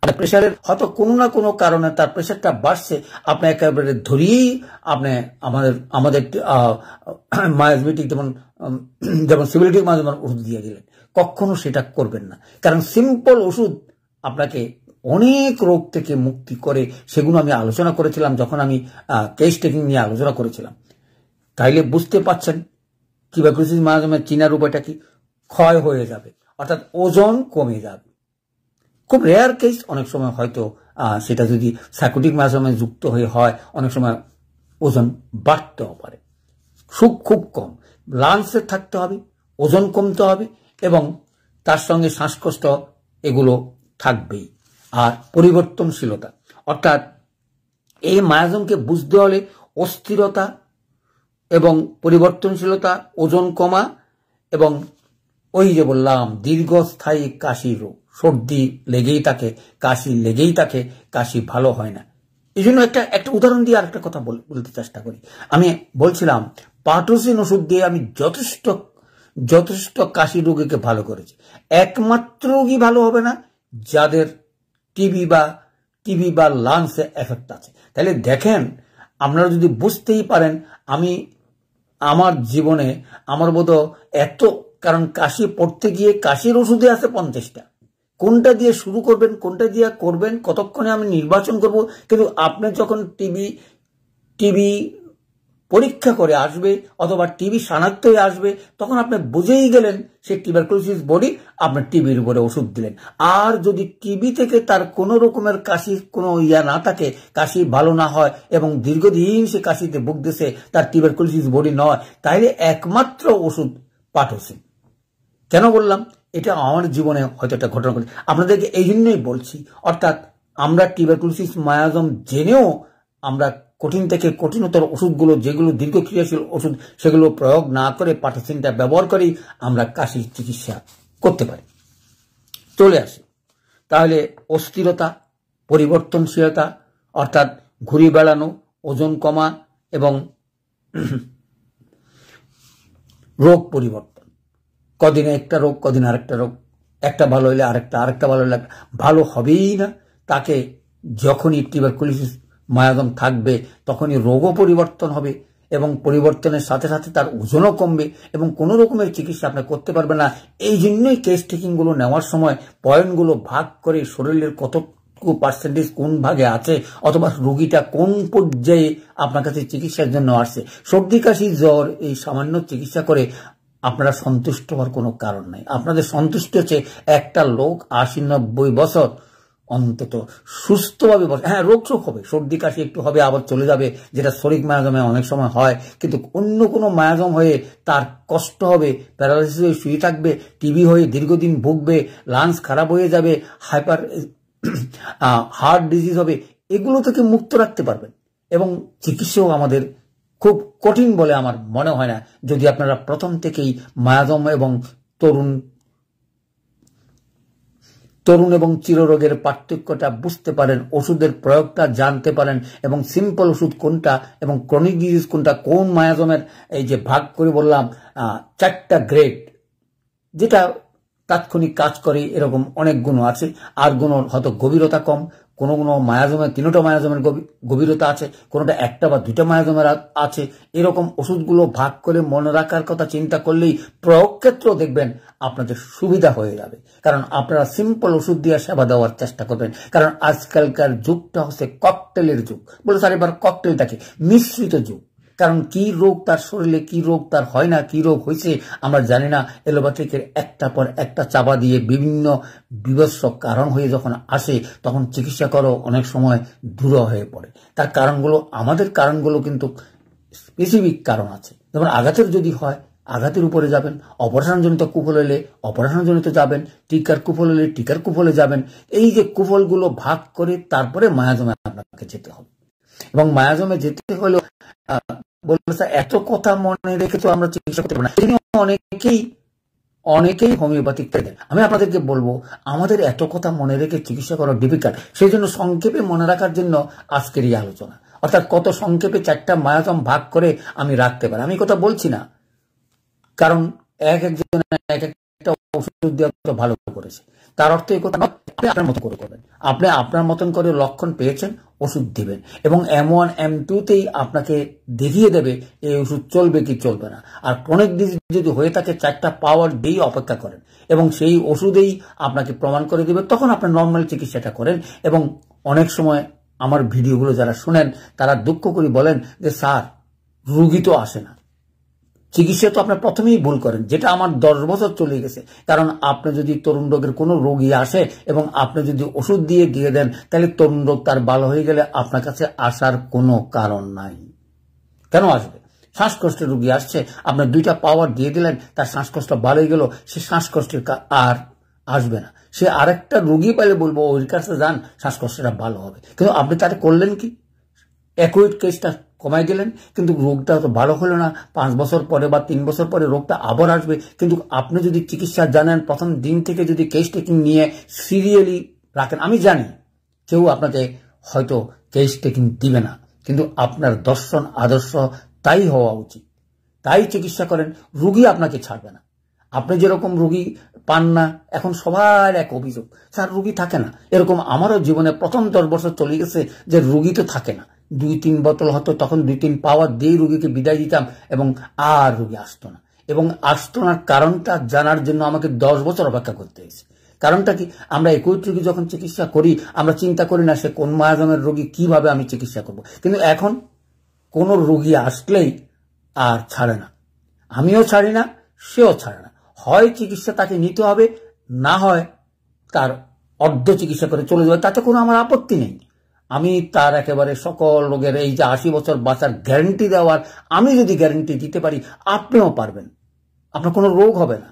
প্রেশারের হয়তো কোনো না কোনো কারণে তার প্রেশারটা বাড়ছে, আপনি একেবারে ধরিয়েই আপনি আমাদের মায়াজমেটিক যেমন সিফিলিটিক মায়াজমের ওষুধ দিয়ে দিলেন। কখনো সেটা করবেন না, কারণ সিম্পল ওষুধ আপনাকে অনেক রোগ থেকে মুক্তি করে। সেগুলো আমি আলোচনা করেছিলাম যখন আমি কেস টেকিং নিয়ে আলোচনা করেছিলাম। তাইলে বুঝতে পারছেন টিউবারকুলোসিস মায়াজমের চিনার উপায়টা কি, ক্ষয় হয়ে যাবে, অর্থাৎ ওজন কমে যাবে। খুব রেয়ার কেস, অনেক সময় হয়তো সেটা যদি সাইকোটিক মায়াজমে যুক্ত হয়ে হয়, অনেক সময় ওজন বাড়তেও পারে, খুব কম। লাংসে থাকতে হবে, ওজন কমতে হবে, এবং তার সঙ্গে শ্বাসকষ্ট এগুলো থাকবেই। আর পরিবর্তনশীলতা, অর্থাৎ এই মায়াজমকে বুঝতে হলে অস্থিরতা এবং পরিবর্তনশীলতা, ওজন কমা, এবং ওই যে বললাম দীর্ঘস্থায়ী কাশি রোগ, সর্দি লেগেই থাকে, কাশি লেগেই থাকে, কাশি ভালো হয় না। এই জন্য একটা উদাহরণ দিয়ে আরেকটা কথা বলতে চেষ্টা করি। আমি বলছিলাম পাটোসিন ওষুধ দিয়ে আমি যথেষ্ট কাশি রোগীকে ভালো করেছি। একমাত্র রোগী ভালো হবে না যাদের টিবি বা লাংসে এফেক্ট আছে। তাহলে দেখেন, আপনারা যদি বুঝতেই পারেন, আমি আমার জীবনে আমার বোধ এত, কারণ কাশি পড়তে গিয়ে কাশির ওষুধে আছে 50টা, কোনটা দিয়ে শুরু করবেন, কোনটা দিয়ে করবেন, কতক্ষণে আমি নির্বাচন করব। কিন্তু আপনি যখন টিবি পরীক্ষা করে আসবে অথবা টিবি শনাক্ত হয়ে আসবে, তখন আপনি বুঝেই গেলেন সে টিউবারকুলোসিস বডি, আপনার টিবির উপরে ওষুধ দিলেন। আর যদি টিবি থেকে তার কোনো রকমের কাশি কোনো না থাকে, কাশি ভালো না হয় এবং দীর্ঘদিন সে কাশিতে ভুগতেছে, তার টিউবারকুলোসিস বডি নয়, তাইলে একমাত্র ওষুধ পাটোসিন। কেন বললাম? এটা আমার জীবনে হয়তো একটা ঘটনা ঘটে, আপনাদেরকে এই জন্যই বলছি। অর্থাৎ আমরা টিউবারকুলোসিস মায়াজম জেনেও আমরা কঠিন থেকে কঠিনতর ওষুধগুলো, যেগুলো দীর্ঘ ক্রিয়াশীল ওষুধ, সেগুলো প্রয়োগ না করে পাটোসিনটা ব্যবহার করেই আমরা কাশির চিকিৎসা করতে পারি। চলে আসি তাহলে অস্থিরতা, পরিবর্তনশীলতা, অর্থাৎ ঘুরে বেড়ানো, ওজন কমা এবং রোগ পরিবর্তন। কদিনে একটা রোগ, কদিন আরেকটা রোগ, একটা ভালো হইলে আরেকটা ভালো হইলে ভালো হবেই না। তাকে যখনই টিউবারকুলোসিস মায়াজম থাকবে তখনই রোগও পরিবর্তন হবে এবং পরিবর্তনের সাথে সাথে তার ওজনও কমবে এবং কোনো রকমের চিকিৎসা আপনি করতে পারবেন না। এই জন্যই কেস টেকিংগুলো নেওয়ার সময় পয়েন্টগুলো ভাগ করে শরীরের কতটুকু পার্সেন্টেজ কোন ভাগে আছে অথবা রোগীটা কোন পর্যায়ে আপনার কাছে চিকিৎসার জন্য আসছে। সর্দি কাশি জ্বর এই সামান্য চিকিৎসা করে আপনারা সন্তুষ্ট হওয়ার কোনো কারণ নাই। আপনাদের সন্তুষ্ট হচ্ছে একটা লোক 80-90 বছর অন্তত সুস্থভাবে বসে। হ্যাঁ, রোগ শোক হবে, সর্দি কাশি একটু হবে আবার চলে যাবে, যেটা শরিক মায়াজমে অনেক সময় হয়, কিন্তু অন্য কোনো মায়াজম হয়ে তার কষ্ট হবে, প্যারালাইসিস হয়ে শুয়ে থাকবে, টিবি হয়ে দীর্ঘদিন ভুগবে, লাংস খারাপ হয়ে যাবে, হার্ট ডিজিজ হবে, এগুলো থেকে মুক্ত রাখতে পারবেন। এবং চিকিৎসাও আমাদের খুব কঠিন বলে আমার মনে হয় না, যদি আপনারা প্রথম থেকেই মায়াজম এবং তরুণ এবং চিররোগের পার্থক্যটা বুঝতে পারেন, ওষুধের প্রয়োগটা জানতে পারেন এবং সিম্পল ওষুধ কোনটা এবং ক্রনিক ডিজিজ কোনটা, কোন মায়াজমের এই যে ভাগ করে বললাম 4টা গ্রেড, যেটা তাৎক্ষণিক কাজ করে, এরকম অনেক গুণ আছে। আর গুণর হয়তো গভীরতা কম, কোনো মায়াজমের 3টা মায়াজমের গভীরতা আছে, কোনোটা 1টা বা 2টা মায়াজমের আছে। এরকম ওষুধগুলো ভাগ করে মনে রাখার কথা চিন্তা করলেই প্রয়োগ ক্ষেত্র দেখবেন আপনাদের সুবিধা হয়ে যাবে, কারণ আপনারা সিম্পল ওষুধ দিয়ে সেবা দেওয়ার চেষ্টা করবেন। কারণ আজকালকার যুগটা হচ্ছে ককটেলের যুগ, বলে স্যার এবার ককটেলটাকে মিশ্রিত যুগ। কারণ কি রোগ তার শরীরে, কি রোগ তার হয় না, কি রোগ হয়েছে আমরা জানি না। এলোপ্যাথিকের একটা পর একটা চাপা দিয়ে বিভিন্ন বিভৎস কারণ হয়ে যখন আসে তখন চিকিৎসা করো অনেক সময় দূর হয়ে পড়ে। তার কারণগুলো, আমাদের কারণগুলো কিন্তু স্পেসিফিক কারণ আছে। যেমন আঘাতের যদি হয় আঘাতের উপরে যাবেন, অপারেশনজনিত কুফল হলে অপারেশনজনিত যাবেন, টিকার কুফল হলে টিকার কুফলে যাবেন। এই যে কুফলগুলো ভাগ করে তারপরে মায়াজমে আপনাকে যেতে হবে। এবং মায়াজমে যেতে হলেও বলছে এত কথা মনে রেখে তো আমরা চিকিৎসা করতে পারবো না। অনেকেই হোমিওপ্যাথিক দেন। আমি আপনাদেরকে বলবো আমাদের এত কথা মনে রেখে চিকিৎসা করা ডিফিকাল্ট, সেই জন্য সংক্ষেপে মনে রাখার জন্য আজকের এই আলোচনা। অর্থাৎ কত সংক্ষেপে 4টা মায়াজম ভাগ করে আমি রাখতে পারি, আমি কথা বলছি না, কারণ একজন এক একটা ওষুধ দিয়ে ভালো করেছে তার অর্থ এই কথা নয়। আপনার মতো করে করবেন, আপনি আপনার মতন করে লক্ষণ পেয়েছেন ওষুধ দিবেন এবং M1 M2তেই আপনাকে দেখিয়ে দেবে এই ওষুধ চলবে কি চলবে না। আর ক্রনিক ডিজিজ যদি হয়ে থাকে 4টা পাওয়ার দিয়ে অপেক্ষা করেন এবং সেই ওষুধেই আপনাকে প্রমাণ করে দিবে, তখন আপনি নর্মাল চিকিৎসাটা করেন। এবং অনেক সময় আমার ভিডিওগুলো যারা শুনেন তারা দুঃখ করে বলেন যে স্যার রুগী তো আসে না। চিকিৎসা তো আপনার প্রথমেই ভুল করেন, যেটা আমার 10 বছর চলে গেছে। কারণ আপনি যদি তরুণ রোগের কোনো রোগী আসে এবং আপনি যদি ওষুধ দিয়ে দেন, তাহলে তরুণ রোগ তার ভালো হয়ে গেলে আপনার কাছে আসার কোনো কারণ নাই। কেন আসবে? শ্বাসকষ্টের রোগী আসছে, আপনার 2টা পাওয়ার দিয়ে দিলেন, তার শ্বাসকষ্ট ভালো হয়ে গেল, সে শ্বাসকষ্টের আর আসবে না। সে আরেকটা রোগী পাইলে বলবো ওর কাছে যান, শ্বাসকষ্টটা ভালো হবে। কিন্তু আপনি তারা করলেন কি, অ্যাকুইট কেসটা কমাই দিলেন, কিন্তু রোগটা তো ভালো হলো না। 5 বছর পরে বা 3 বছর পরে রোগটা আবার আসবে। কিন্তু আপনি যদি চিকিৎসা জানেন, প্রথম দিন থেকে যদি কেস টেকিং নিয়ে সিরিয়ালি রাখেন, আমি জানি কেউ আপনাকে হয়তো কেস টেকিং দিবে না, কিন্তু আপনার দর্শন আদর্শ তাই হওয়া উচিত। তাই চিকিৎসা করেন, রুগী আপনাকে ছাড়বে না। আপনি যেরকম রুগী পান না, এখন সবার এক অভিযোগ স্যার রুগী থাকে না। এরকম আমারও জীবনে প্রথম 10 বছর চলে গেছে যে রুগী তো থাকে না। 2-3 বোতল হতো, তখন 2-3 পাওয়ার দিয়ে রুগীকে বিদায় দিতাম এবং আর রুগী আসতো না। এবং আসতো না কারণটা জানার জন্য আমাকে 10 বছর অপেক্ষা করতে হয়েছে। কারণটা কি, আমরা একুইট রোগী যখন চিকিৎসা করি আমরা চিন্তা করি না সে কোন মায়াজমের রোগী, কিভাবে আমি চিকিৎসা করব। কিন্তু এখন কোন রোগী আসলেই আর ছাড়ে না, আমিও ছাড়ি না, সেও ছাড়ে না। হয় চিকিৎসা তাকে নিতে হবে, না হয় তার অর্ধ চিকিৎসা করে চলে যাবে, তাতে কোনো আমার আপত্তি নেই। আমি তার একেবারে সকল রোগের এই যে 80 বছর বাঁচার গ্যারান্টি দেওয়ার, আমি যদি গ্যারান্টি দিতে পারি আপনিও পারবেন, আপনার কোনো রোগ হবে না।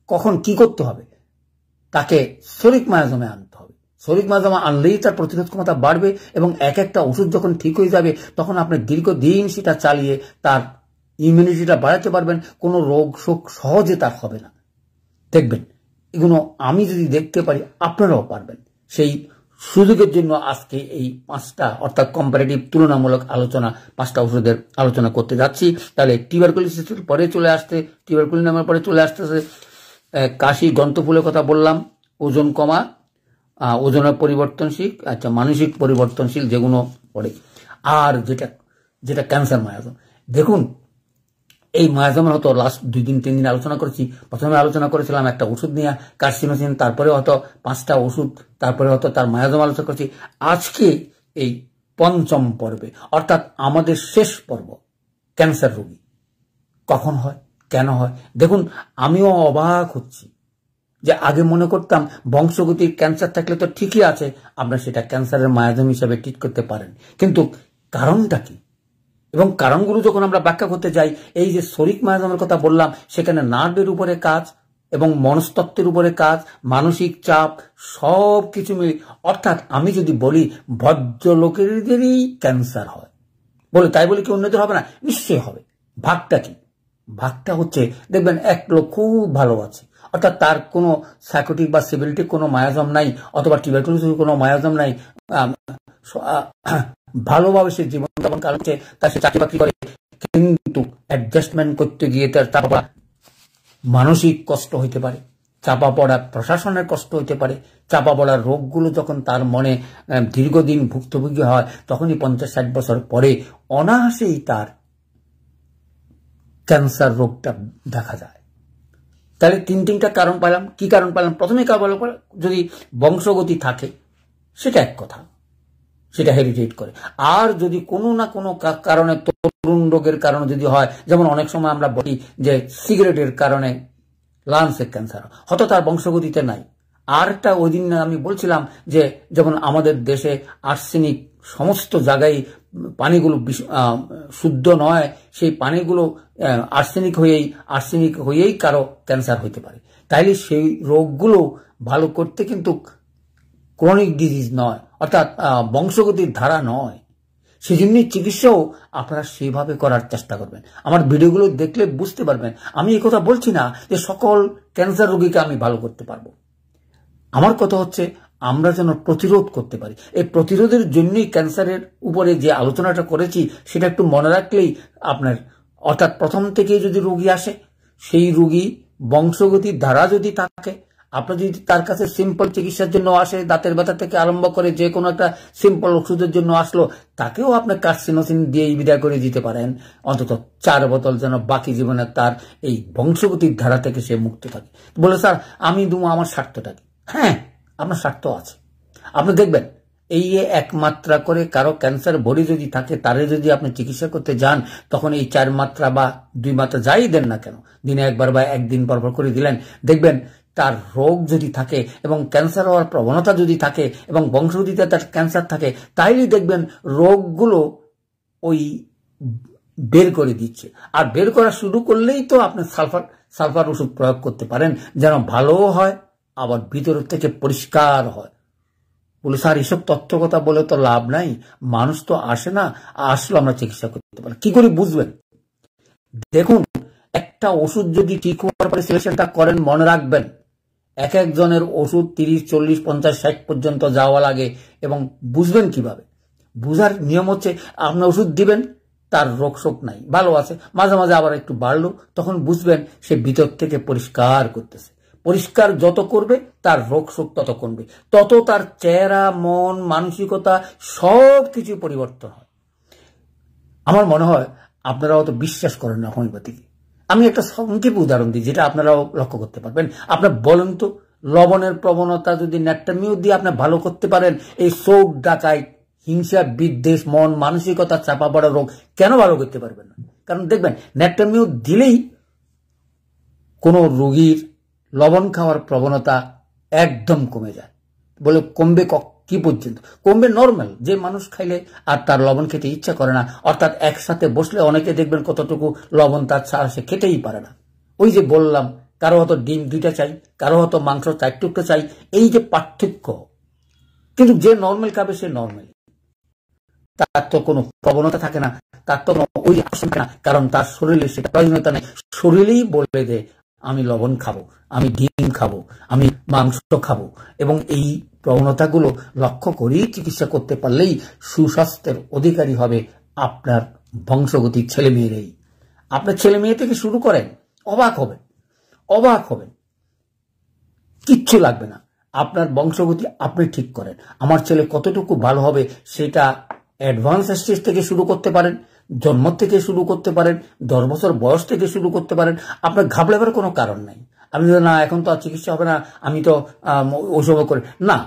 কখন কি করতে হবে, তাকে শরিক মায়াজমে আনতে হবে। শরিক মায়াজমে আনলেই তার প্রতিরোধ ক্ষমতা বাড়বে এবং এক একটা ওষুধ যখন ঠিক হয়ে যাবে তখন আপনি দীর্ঘদিন সেটা চালিয়ে তার ইমিউনিটিটা বাড়াতে পারবেন। কোনো রোগ শোক সহজে তার হবে না। দেখবেন এগুলো আমি যদি দেখতে পারি আপনারাও পারবেন। সেই সুযোগের জন্য আজকে এই 5টা অর্থাৎ কম্পারেটিভ তুলনামূলক আলোচনা, 5টা ওষুধের আলোচনা করতে যাচ্ছি। তাহলে টিউবারকুলোসিসের পরে চলে আসতে, টিউবারকুলিনামের পরে চলে আসতেছে কাশি, গন্তফুলের কথা বললাম, ওজন কমা, ওজনের পরিবর্তনশীল, আচ্ছা মানসিক পরিবর্তনশীল যেগুলো পড়ে। আর যেটা ক্যান্সার মায়াজম, দেখুন এই মায়াজমের হয়তো লাস্ট 2 দিন 3 দিন আলোচনা করেছি। প্রথমে আলোচনা করেছিলাম একটা ওষুধ নিয়ে কার্সিনোসিন, তারপরে হয়তো 5টা ওষুধ, তারপরে হয়তো তার মায়াজম আলোচনা করেছি। আজকে এই 5ম পর্বে, অর্থাৎ আমাদের শেষ পর্ব, ক্যান্সার রোগী কখন হয়, কেন হয়। দেখুন আমিও অবাক হচ্ছি যে আগে মনে করতাম বংশগতির ক্যান্সার থাকলে তো ঠিকই আছে, আপনারা সেটা ক্যান্সারের মায়াজম হিসাবে ট্রিট করতে পারেন, কিন্তু কারণটা কি এবং কারণগুলো যখন আমরা ব্যাখ্যা করতে যাই, এই যে শরিক মায়াজমের কথা বললাম, সেখানে নার্ভের উপরে কাজ এবং মনস্তত্ত্বের উপরে কাজ, মানসিক চাপ সব কিছু মিলে, অর্থাৎ আমি যদি বলি ভদ্রলোকেদেরই ক্যান্সার হয় বলে, তাই বলে কি অন্যদের হবে না? নিশ্চয়ই হবে। ভাগটা কি? ভাগটা হচ্ছে, দেখবেন এক লোক খুব ভালো আছে, অর্থাৎ তার কোনো সাইকোটিক বা সিভিলিটিক কোনো মায়াজম নাই, অথবা টিউবারকুলোসিসের কোনো মায়াজম নাই, ভালোভাবে সে জীবনযাপন কাটাচ্ছে, তার সে চাকরি বাকরি করে, কিন্তু অ্যাডজাস্টমেন্ট করতে গিয়ে তার চাপা মানসিক কষ্ট হইতে পারে, চাপা পড়া প্রশাসনের কষ্ট হইতে পারে, চাপা পড়া রোগগুলো যখন তার মনে দীর্ঘদিন ভুক্তভোগী হয়, তখনই 50-60 বছর পরে অনায়াসেই তার ক্যান্সার রোগটা দেখা যায়। তাহলে 3টা কারণ পেলাম। কি কারণ পেলাম? প্রথমে যদি বংশগতি থাকে সেটা এক কথা, সেটা হেরিটেট করে। আর যদি কোনো না কোনো কারণে, তরুণ রোগের কারণে যদি হয়, যেমন অনেক সময় আমরা বলি যে সিগারেটের কারণে লাংসের ক্যান্সার, হয়তো তার বংশগতিতে নাই। আর একটা ওই দিন আমি বলছিলাম যে যেমন আমাদের দেশে আর্সেনিক সমস্ত জায়গায় পানিগুলো শুদ্ধ নয়, সেই পানিগুলো আর্সেনিক হয়েই কারো ক্যান্সার হইতে পারে। তাইলে সেই রোগগুলো ভালো করতে কিন্তু ক্রনিক ডিজিজ নয়, অর্থাৎ বংশগতির ধারা নয়, সেজন্যই চিকিৎসাও আপনারা সেভাবে করার চেষ্টা করবেন। আমার ভিডিওগুলো দেখলে বুঝতে পারবেন, আমি এই কথা বলছি না যে সকল ক্যান্সার রোগীকে আমি ভালো করতে পারবো। আমার কথা হচ্ছে আমরা যেন প্রতিরোধ করতে পারি। এই প্রতিরোধের জন্যই ক্যান্সারের উপরে যে আলোচনাটা করেছি সেটা একটু মনে রাখলেই আপনার, অর্থাৎ প্রথম থেকে যদি রোগী আসে, সেই রোগী বংশগতির ধারা যদি থাকে, আপনার যদি তার কাছে সিম্পল চিকিৎসার জন্য আসে, দাঁতের ব্যথা থেকে আরম্ভ করে যে কোনো একটা সিম্পল ওষুধের জন্য আসলো, তাকেও আপনার কার্সিনোসিন দিয়েই বিদায় করে দিতে পারেন, অন্তত 4 বোতল, যেন বাকি জীবনে তার এই বংশগতির ধারা থেকে সে মুক্ত থাকে। বলে স্যার আমি দেবো, আমার স্বার্থটা কি? হ্যাঁ, আপনার স্বার্থ আছে। আপনি দেখবেন এই 1 মাত্রা করে কারো ক্যান্সার বডি যদি থাকে, তারে যদি আপনি চিকিৎসা করতে যান, তখন এই 4 মাত্রা বা 2 মাত্রা যাই দেন না কেন, দিনে একবার বা একদিন পর করে দিলেন, দেখবেন তার রোগ যদি থাকে এবং ক্যান্সার হওয়ার প্রবণতা যদি থাকে এবং বংশগতিতে তার ক্যান্সার থাকে, তাইলেই দেখবেন রোগগুলো ওই বের করে দিচ্ছে। আর বের করা শুরু করলেই তো আপনি সালফার ওষুধ প্রয়োগ করতে পারেন, যেন ভালোও হয় আবার ভিতর থেকে পরিষ্কার হয়। বলে স্যার এসব তথ্য কথা বলে তো লাভ নাই, মানুষ তো আসে না, আসলে আমরা চিকিৎসা করতে পারি। কি করে বুঝবেন? দেখুন, একটা ওষুধ যদি ঠিক হওয়ার পরে সিলেকশনটা করেন, মনে রাখবেন এক একজনের ওষুধ 30, 40, 50, 60 পর্যন্ত যাওয়া লাগে। এবং বুঝবেন কিভাবে? বুঝার নিয়ম হচ্ছে, আপনি ওষুধ দিবেন, তার রোগ শোক নাই, ভালো আছে, মাঝে মাঝে আবার একটু বাড়লো, তখন বুঝবেন সে ভিতর থেকে পরিষ্কার করতেছে। পরিষ্কার যত করবে তার রোগ শোক তত কমবে, তত তার চেহারা, মন, মানসিকতা সব কিছু পরিবর্তন হয়। আমার মনে হয় আপনারা অত বিশ্বাস করেন না হোমিওপ্যাথিকে। আমি একটা সংক্ষেপ উদাহরণ দিই, যেটা আপনারাও লক্ষ্য করতে পারবেন। আপনার বলেন তো, লবণের প্রবণতা যদি ন্যাট্রামিউ দিয়ে আপনি ভালো করতে পারেন, এই শোক, ডাকাইত, হিংসা, বিদ্বেষ, মন মানসিকতা চাপা পড়া রোগ কেন ভালো করতে পারবেন না? কারণ দেখবেন ন্যাট্রামিউ দিলেই কোনো রোগীর লবণ খাওয়ার প্রবণতা একদম কমে যায়। বলে কমবে কি পর্যন্ত? কমবে নর্মাল, যে মানুষ খাইলে আর তার লবণ খেতে ইচ্ছা করে না, অর্থাৎ একসাথে বসলে অনেকে দেখবেন কতটুকু লবণ তার ছাড়া সে খেতেই পারে না। ওই যে বললাম, কারো হয়তো ডিম 2টা চাই, কারো হয়তো মাংস 4 টুকরো চাই, এই যে পার্থক্য। কিন্তু যে নর্মাল খাবে সে নর্মাল, তার তো কোনো প্রবণতা থাকে না, তার তো ওই আকর্ষণ থাকে না, কারণ তার শরীরে সেটা প্রয়োজনীয়তা নেই। শরীরেই বলে দে আমি লবণ খাবো, আমি ডিম খাবো, আমি মাংস খাবো। এবং এই প্রবণতাগুলো লক্ষ্য করেই চিকিৎসা করতে পারলেই সুস্বাস্থ্যের অধিকারী হবে আপনার বংশগতির ছেলে মেয়েরাই। আপনার ছেলে মেয়ে থেকে শুরু করেন, অবাক হবেন, কিচ্ছু লাগবে না। আপনার বংশগতি আপনি ঠিক করেন। আমার ছেলে কতটুকু ভালো হবে সেটা অ্যাডভান্স স্টেজ থেকে শুরু করতে পারেন, জন্ম থেকে শুরু করতে পারেন, 10 বছর বয়স থেকে শুরু করতে পারেন। আপনার ঘাবড়াবার কোনো কারণ নাই। আপনি না এখন তো আর চিকিৎসা হবে না, আমি তো ওইসব করি না।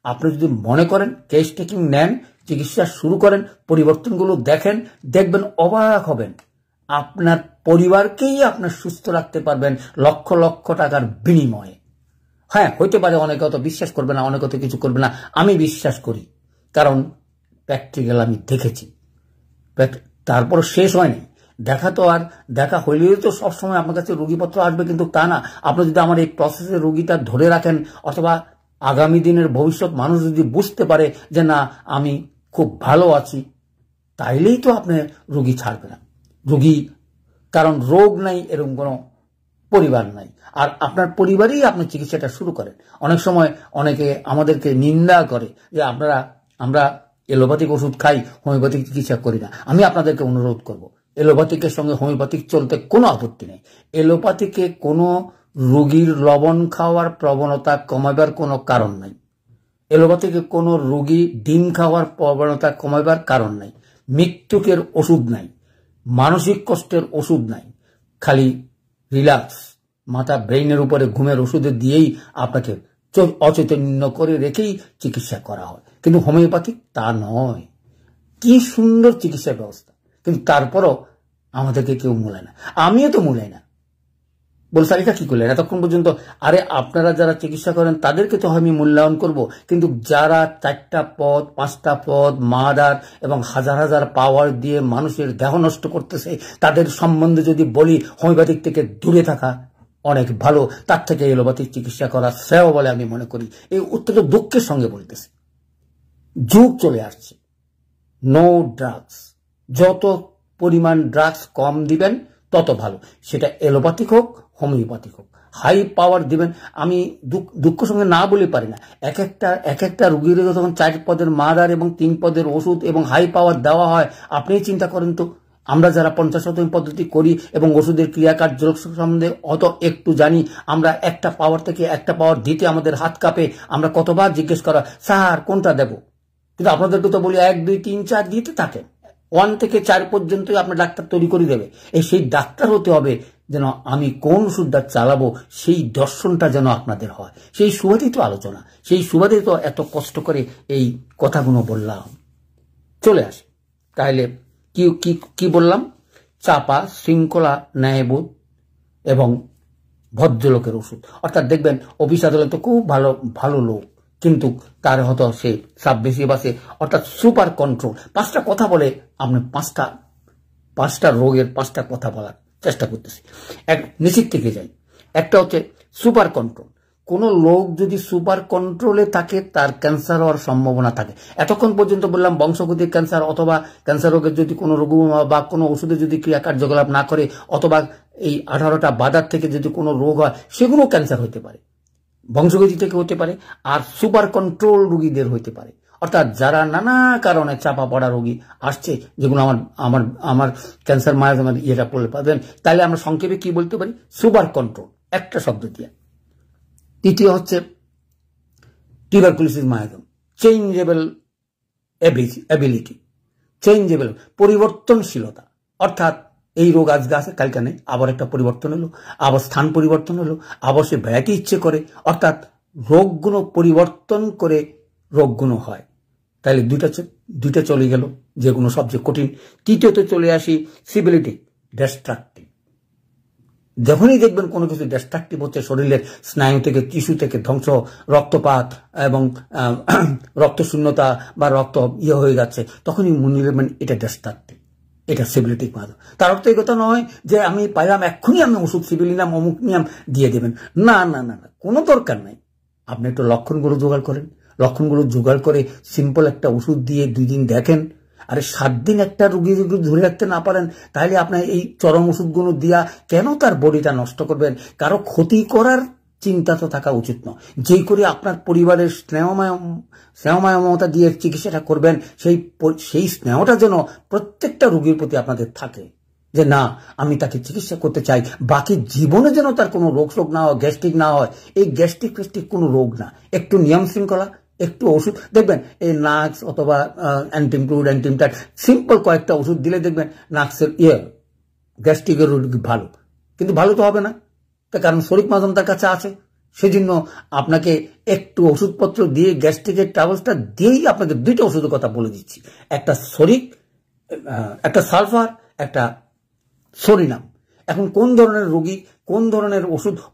আপনি যদি মনে করেন কেস টেকিং নেন, চিকিৎসা শুরু করেন, পরিবর্তনগুলো দেখেন, দেখবেন অবাক হবেন। আপনার পরিবারকেই আপনার সুস্থ রাখতে পারবেন লক্ষ লক্ষ টাকার বিনিময়ে। হ্যাঁ, হইতে পারে অনেকে অত বিশ্বাস করবে না, অনেকে অত কিছু করবে না, আমি বিশ্বাস করি, কারণ প্র্যাকটিক্যাল আমি দেখেছি। তারপর শেষ হয়নি, দেখা তো আর দেখা হইলেও তো সবসময় আপনার কাছে রোগীপত্র আসবে, কিন্তু তা না। আপনি যদি আমার এই প্রসেসে রোগীটা ধরে রাখেন, অথবা আগামী দিনের ভবিষ্যৎ মানুষ যদি বুঝতে পারে যে না আমি খুব ভালো আছি, তাইলেই তো আপনি রোগী ছাড়বে না। রোগী, কারণ রোগ নাই এরকম কোনো পরিবার নাই, আর আপনার পরিবারেই আপনি চিকিৎসাটা শুরু করেন। অনেক সময় অনেকে আমাদেরকে নিন্দা করে যে আমরা এলোপ্যাথিক ওষুধ খাই, হোমিওপ্যাথিক চিকিৎসা করি না। আমি আপনাদেরকে অনুরোধ করব, এলোপ্যাথিকের সঙ্গে হোমিওপ্যাথিক চলতে কোনো আপত্তি নেই। এলোপ্যাথিকে কোনো রোগীর লবণ খাওয়ার প্রবণতা কমাবার কোনো কারণ নাই। এলোপ্যাথিকে কোনো রোগী ডিম খাওয়ার প্রবণতা কমাবার কারণ নাই। মৃত্যুকের ওষুধ নাই, মানসিক কষ্টের ওষুধ নাই, খালি রিল্যাক্স, মাথা ব্রেইনের উপরে ঘুমের ওষুধে দিয়েই আপনাকে অচৈতন্য করে রেখেই চিকিৎসা করা হয়। কিন্তু হোমিওপ্যাথিক তা নয়। কি সুন্দর চিকিৎসা ব্যবস্থা, কিন্তু তারপরও আমাদেরকে কেউ মূলায় না। আমিও তো মূলাই না, বলছে এটা কি করলেন এতক্ষণ পর্যন্ত। আরে আপনারা যারা চিকিৎসা করেন তাদেরকে তো আমি মূল্যায়ন করব, কিন্তু যারা 4টা পদ 5টা পদ মাদার এবং হাজার হাজার পাওয়ার দিয়ে মানুষের দেহ নষ্ট করতেছে, তাদের সম্বন্ধে যদি বলি হোমিওপ্যাথিক থেকে দূরে থাকা অনেক ভালো, তার থেকে এলোপ্যাথিক চিকিৎসা করা শ্রেয় বলে আমি মনে করি। এই অত্যন্ত দুঃখের সঙ্গে বলতেছি। যুগ চলে আসছে নো ড্রাগস, যত পরিমাণ ড্রাগস কম দিবেন তত ভালো, সেটা এলোপ্যাথিক হোক হোমিওপ্যাথিক হোক। হাই পাওয়ার দিবেন, আমি দুঃখ সঙ্গে না বলে পারি না। এক একটা রুগীর যখন 4 পদের মাদার এবং 3 পদের ওষুধ এবং হাই পাওয়ার দেওয়া হয়, আপনি চিন্তা করেন তো, আমরা যারা 50 পদ্ধতি করি এবং ওষুধের ক্রিয়াকার্য সম্বন্ধে অত একটু জানি, আমরা একটা পাওয়ার থেকে একটা পাওয়ার দিতে আমাদের হাত কাঁপে। আমরা কতবার জিজ্ঞেস করা, স্যার কোনটা দেব? কিন্তু আপনাদেরকে তো বলি 1 2 3 4 দিতে থাকেন, 1 থেকে 4 পর্যন্ত আপনার ডাক্তার তৈরি করে দেবে। সেই ডাক্তার হতে হবে যেন আমি কোন ওষুধটা চালাবো সেই দর্শনটা যেন আপনাদের হয়। সেই সুবাদেই তো আলোচনা, সেই সুবাদে তো এত কষ্ট করে এই কথাগুলো বললাম। চলে আসে তাহলে কি কি কি বললাম? চাপা, শৃঙ্খলা, ন্যায়বোধ এবং ভদ্রলোকের ওষুধ। অর্থাৎ দেখবেন অফিস আদালতে খুব ভালো ভালো লোক, কিন্তু তার হয়তো সে চাপ বেশি বাসে, অর্থাৎ সুপার কন্ট্রোল। 5টা কথা বলে, আপনি 5টা রোগের 5টা কথা বলার চেষ্টা করতেছি। এক নিশ্চিত থেকে যাই, একটা হচ্ছে সুপার কন্ট্রোল। কোন লোক যদি সুপার কন্ট্রোলে থাকে তার ক্যান্সার হওয়ার সম্ভাবনা থাকে। এতক্ষণ পর্যন্ত বললাম বংশগতিক ক্যান্সার, অথবা ক্যান্সার রোগের যদি কোনো রোগ বা কোনো ওষুধে যদি ক্রিয়া কার্যকলাপ না করে, অথবা এই 18টা বাধার থেকে যদি কোনো রোগ হয়, সেগুলো ক্যান্সার হতে পারে, বংশগতি থেকে হতে পারে, আর সুপার কন্ট্রোল রোগীদের হতে পারে। অর্থাৎ যারা নানা কারণে চাপা পড়া রোগী আসছে, যেগুলো আমার ক্যান্সার মায়াজমের ইয়েটা পড়লে পাবেন, তাহলে আমরা সংক্ষেপে কি বলতে পারি? সুপার কন্ট্রোল, একটা শব্দ দিয়ে। তৃতীয় হচ্ছে tuberculosis miasm, changeable ability, changeable পরিবর্তনশীলতা। অর্থাৎ এই রোগ আজকে আছে কালকে নেই, আবার একটা পরিবর্তন হলো, আবার স্থান পরিবর্তন হলো, আবার সে ব্যায়াকে ইচ্ছে করে। অর্থাৎ রোগগুলো পরিবর্তন করে রোগগুলো হয়। তাহলে দুইটা চলে গেল, যেগুলো সবচেয়ে কঠিন। তৃতীয়তে চলে আসি সিবিলিটি, ডিস্ট্রাকটিভ। যখনই দেখবেন কোনো কিছু ডিস্ট্রাকটিভ হচ্ছে, শরীরের স্নায়ু থেকে টিস্যু থেকে ধ্বংস, রক্তপাত এবং রক্তশূন্যতা বা রক্ত হয়ে যাচ্ছে, তখনই মনে নেবেন এটা ডিস্ট্রাকটিভ, এটা সিবিলিটিক মাধ্যম। তার অর্থ এই কথা নয় যে আমি পাইলাম এক্ষুনি আমি ওষুধ সিবিলিনাম অমুক নিয়াম দিয়ে দেবেন, না না না না, কোনো দরকার নাই। আপনি একটু লক্ষণগুলো জোগাড় করেন, লক্ষণগুলো জোগাড় করে সিম্পল একটা ওষুধ দিয়ে 2 দিন দেখেন। আরে 7 দিন একটা রোগী যদি ধরে রাখতে না পারেন, তাহলে আপনার এই চরম ওষুধগুলো দিয়া কেন তার বডিটা নষ্ট করবেন? কারো ক্ষতি করার চিন্তা তো থাকা উচিত নয়। যেই করে আপনার পরিবারের স্নেহময় মমতা দিয়ে চিকিৎসাটা করবেন, সেই স্নেহটা যেন প্রত্যেকটা রোগীর প্রতি আপনাদের থাকে, যে না আমি তাকে চিকিৎসা করতে চাই, বাকি জীবনে যেন তার কোনো রোগ শোক না হয়, গ্যাস্ট্রিক না হয়। এই গ্যাস্ট্রিক ফ্যাস্ট্রিক কোনো রোগ না, একটু নিয়ম শৃঙ্খলা, একটু ওষুধ দেখবেন এই নাক্স অথবা অ্যান্টিমক্লুড অ্যান্টিমটাট সিম্পল কয়েকটা ওষুধ দিলে দেখবেন নাক্সের গ্যাস্ট্রিকের রোগী ভালো। কিন্তু ভালো তো হবে না, তার কারণ শরিক মাধ্যম তার কাছে আছে। সেজন্য আপনাকে একটু ওষুধপত্র দিয়ে গ্যাস্ট্রিকের ট্রাভেলসটা দিয়েই আপনাকে দুইটা ওষুধের কথা বলে দিচ্ছি, একটা শরিক, একটা সালফার, একটা সরিনাম। এখন কোন ধরনের রোগী কোন ধরনের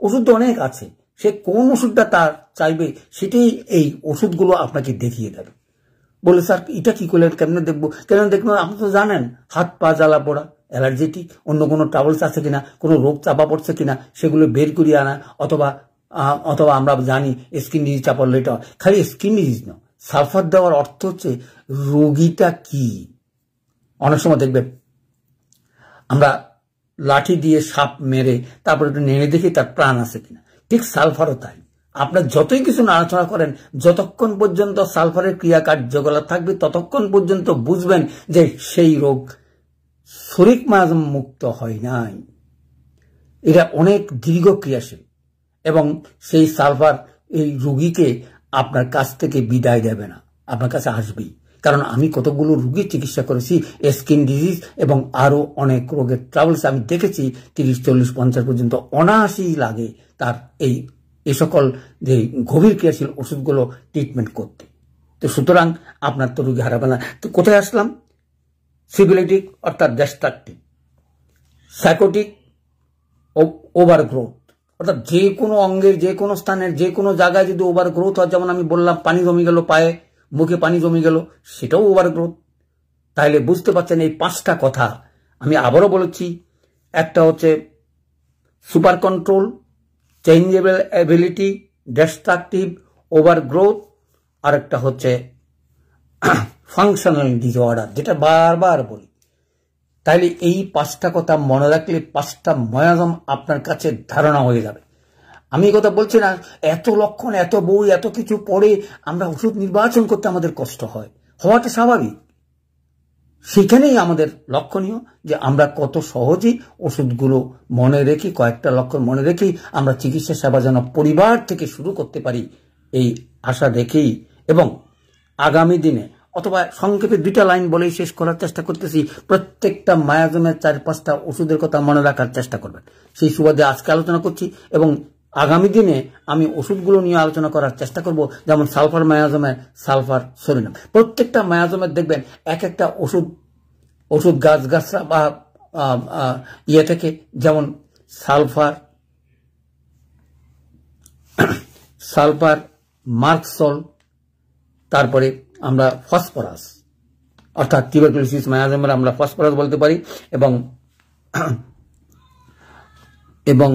ওষুধ তো অনেক আছে, সে কোন ওষুধটা তার চাইবে সেটাই এই ওষুধগুলো আপনাকে দেখিয়ে দেবে। বলে স্যার এটা কি করলেন, কেমনে দেখবো, কেন দেখবেন? আপনি তো জানেন হাত পা জ্বালা পোড়া, অ্যালার্জেটিক, অন্য কোনো ট্রাভেলস আছে কিনা, কোনো রোগ চাপা পড়ছে কিনা সেগুলো বের করিয়ে আনা, অথবা আমরা জানি স্কিন ডিজিজ চাপা পড়লে এটা খালি স্কিন ডিজিজ না, সালফার দেওয়ার অর্থ হচ্ছে রোগীটা কি। অনেক সময় দেখবেন আমরা লাঠি দিয়ে সাপ মেরে তারপরে একটু নেড়ে দেখি তার প্রাণ আছে কিনা, ঠিক সালফারও তাই। আপনার যতই কিছু নাড়াচাড়া করেন, যতক্ষণ পর্যন্ত সালফারের ক্রিয়া কার্যকলাপ থাকবে ততক্ষণ পর্যন্ত বুঝবেন যে সেই রোগ শরিক মাধ্যম মুক্ত হয় নাই, এটা অনেক দীর্ঘ ক্রিয়াশীল। এবং সেই সালফার এই রোগীকে আপনার কাছ থেকে বিদায় দেবে না, আপনার কাছে আসবেই। কারণ আমি কতগুলো রোগীর চিকিৎসা করেছি, স্কিন ডিজিজ এবং আরো অনেক রোগের ট্রাভেলস আমি দেখেছি 30, 40, 50 পর্যন্ত অনায়াসই লাগে তার এই সকল যে গভীর ক্রিয়াশীল ওষুধগুলো ট্রিটমেন্ট করতে। তো সুতরাং আপনার তো রোগী হারাবে না। তো কোথায় আসলাম? সিবিলিটিক অর্থাৎ ডিস্ট্রাকটিভ, সাইকোটিক ওভারগ্রোথ, অর্থাৎ যে কোনো অঙ্গের যে কোনো স্থানের যে কোনো জায়গায় যদি ওভারগ্রোথ হয়, যেমন আমি বললাম পানি জমে গেল পায়ে, মুখে পানি জমে গেল, সেটাও ওভারগ্রোথ। তাহলে বুঝতে পারছেন এই 5টা কথা আমি আবারও বলেছি। একটা হচ্ছে super control, changeable ability, destructive, overgrowth, আর একটা হচ্ছে ফাংশনাল ডিসঅর্ডার, যেটা বারবার বলি। তাইলে এই 5টা কথা মনে রাখলে 5টা মায়াজম আপনার কাছে ধারণা হয়ে যাবে। আমি এই কথা বলছি না এত লক্ষণ, এত বই, এত কিছু পড়ে আমরা ওষুধ নির্বাচন করতে আমাদের কষ্ট হয়, হওয়াটা স্বাভাবিক। সেখানেই আমাদের লক্ষণীয় যে আমরা কত সহজেই ওষুধগুলো মনে রেখে, কয়েকটা লক্ষণ মনে রেখেই আমরা চিকিৎসা সেবা যেন পরিবার থেকে শুরু করতে পারি, এই আশা রেখেই। এবং আগামী দিনে, অথবা সংক্ষেপে 2টা লাইন বলেই শেষ করার চেষ্টা করতেছি, প্রত্যেকটা মায়াজমের 4-5টা ওষুধের কথা মনে রাখার চেষ্টা করবেন। সেই সুবাদে আজকে আলোচনা করছি এবং আগামী দিনে আমি ওষুধগুলো নিয়ে আলোচনা করার চেষ্টা করব। যেমন সালফার মায়াজমে সালফার সরিনাম, প্রত্যেকটা মায়াজমের দেখবেন এক একটা ওষুধ গাছগাছরা বা ইয়ে থেকে, যেমন সালফার মার্কসল, তারপরে আমরা ফসফরাস, অর্থাৎ টিউবারকুলোসিস মায়াজমের আমরা ফসফরাস বলতে পারি, এবং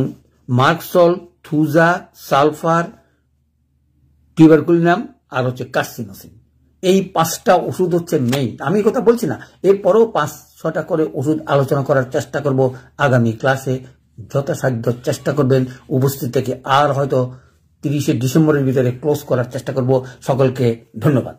মার্কসল, থুজা, সালফার, টিউবারকুলিনাম আর হচ্ছে কার্সিনোসিন, এই 5টা ওষুধ হচ্ছে মেইন। আমি কথা বলছি না, এরপরেও 5-6টা করে ওষুধ আলোচনা করার চেষ্টা করব আগামী ক্লাসে। যথাসাধ্য চেষ্টা করবেন উপস্থিত থেকে, আর হয়তো 30শে ডিসেম্বরের ভিতরে ক্লোজ করার চেষ্টা করব। সকলকে ধন্যবাদ।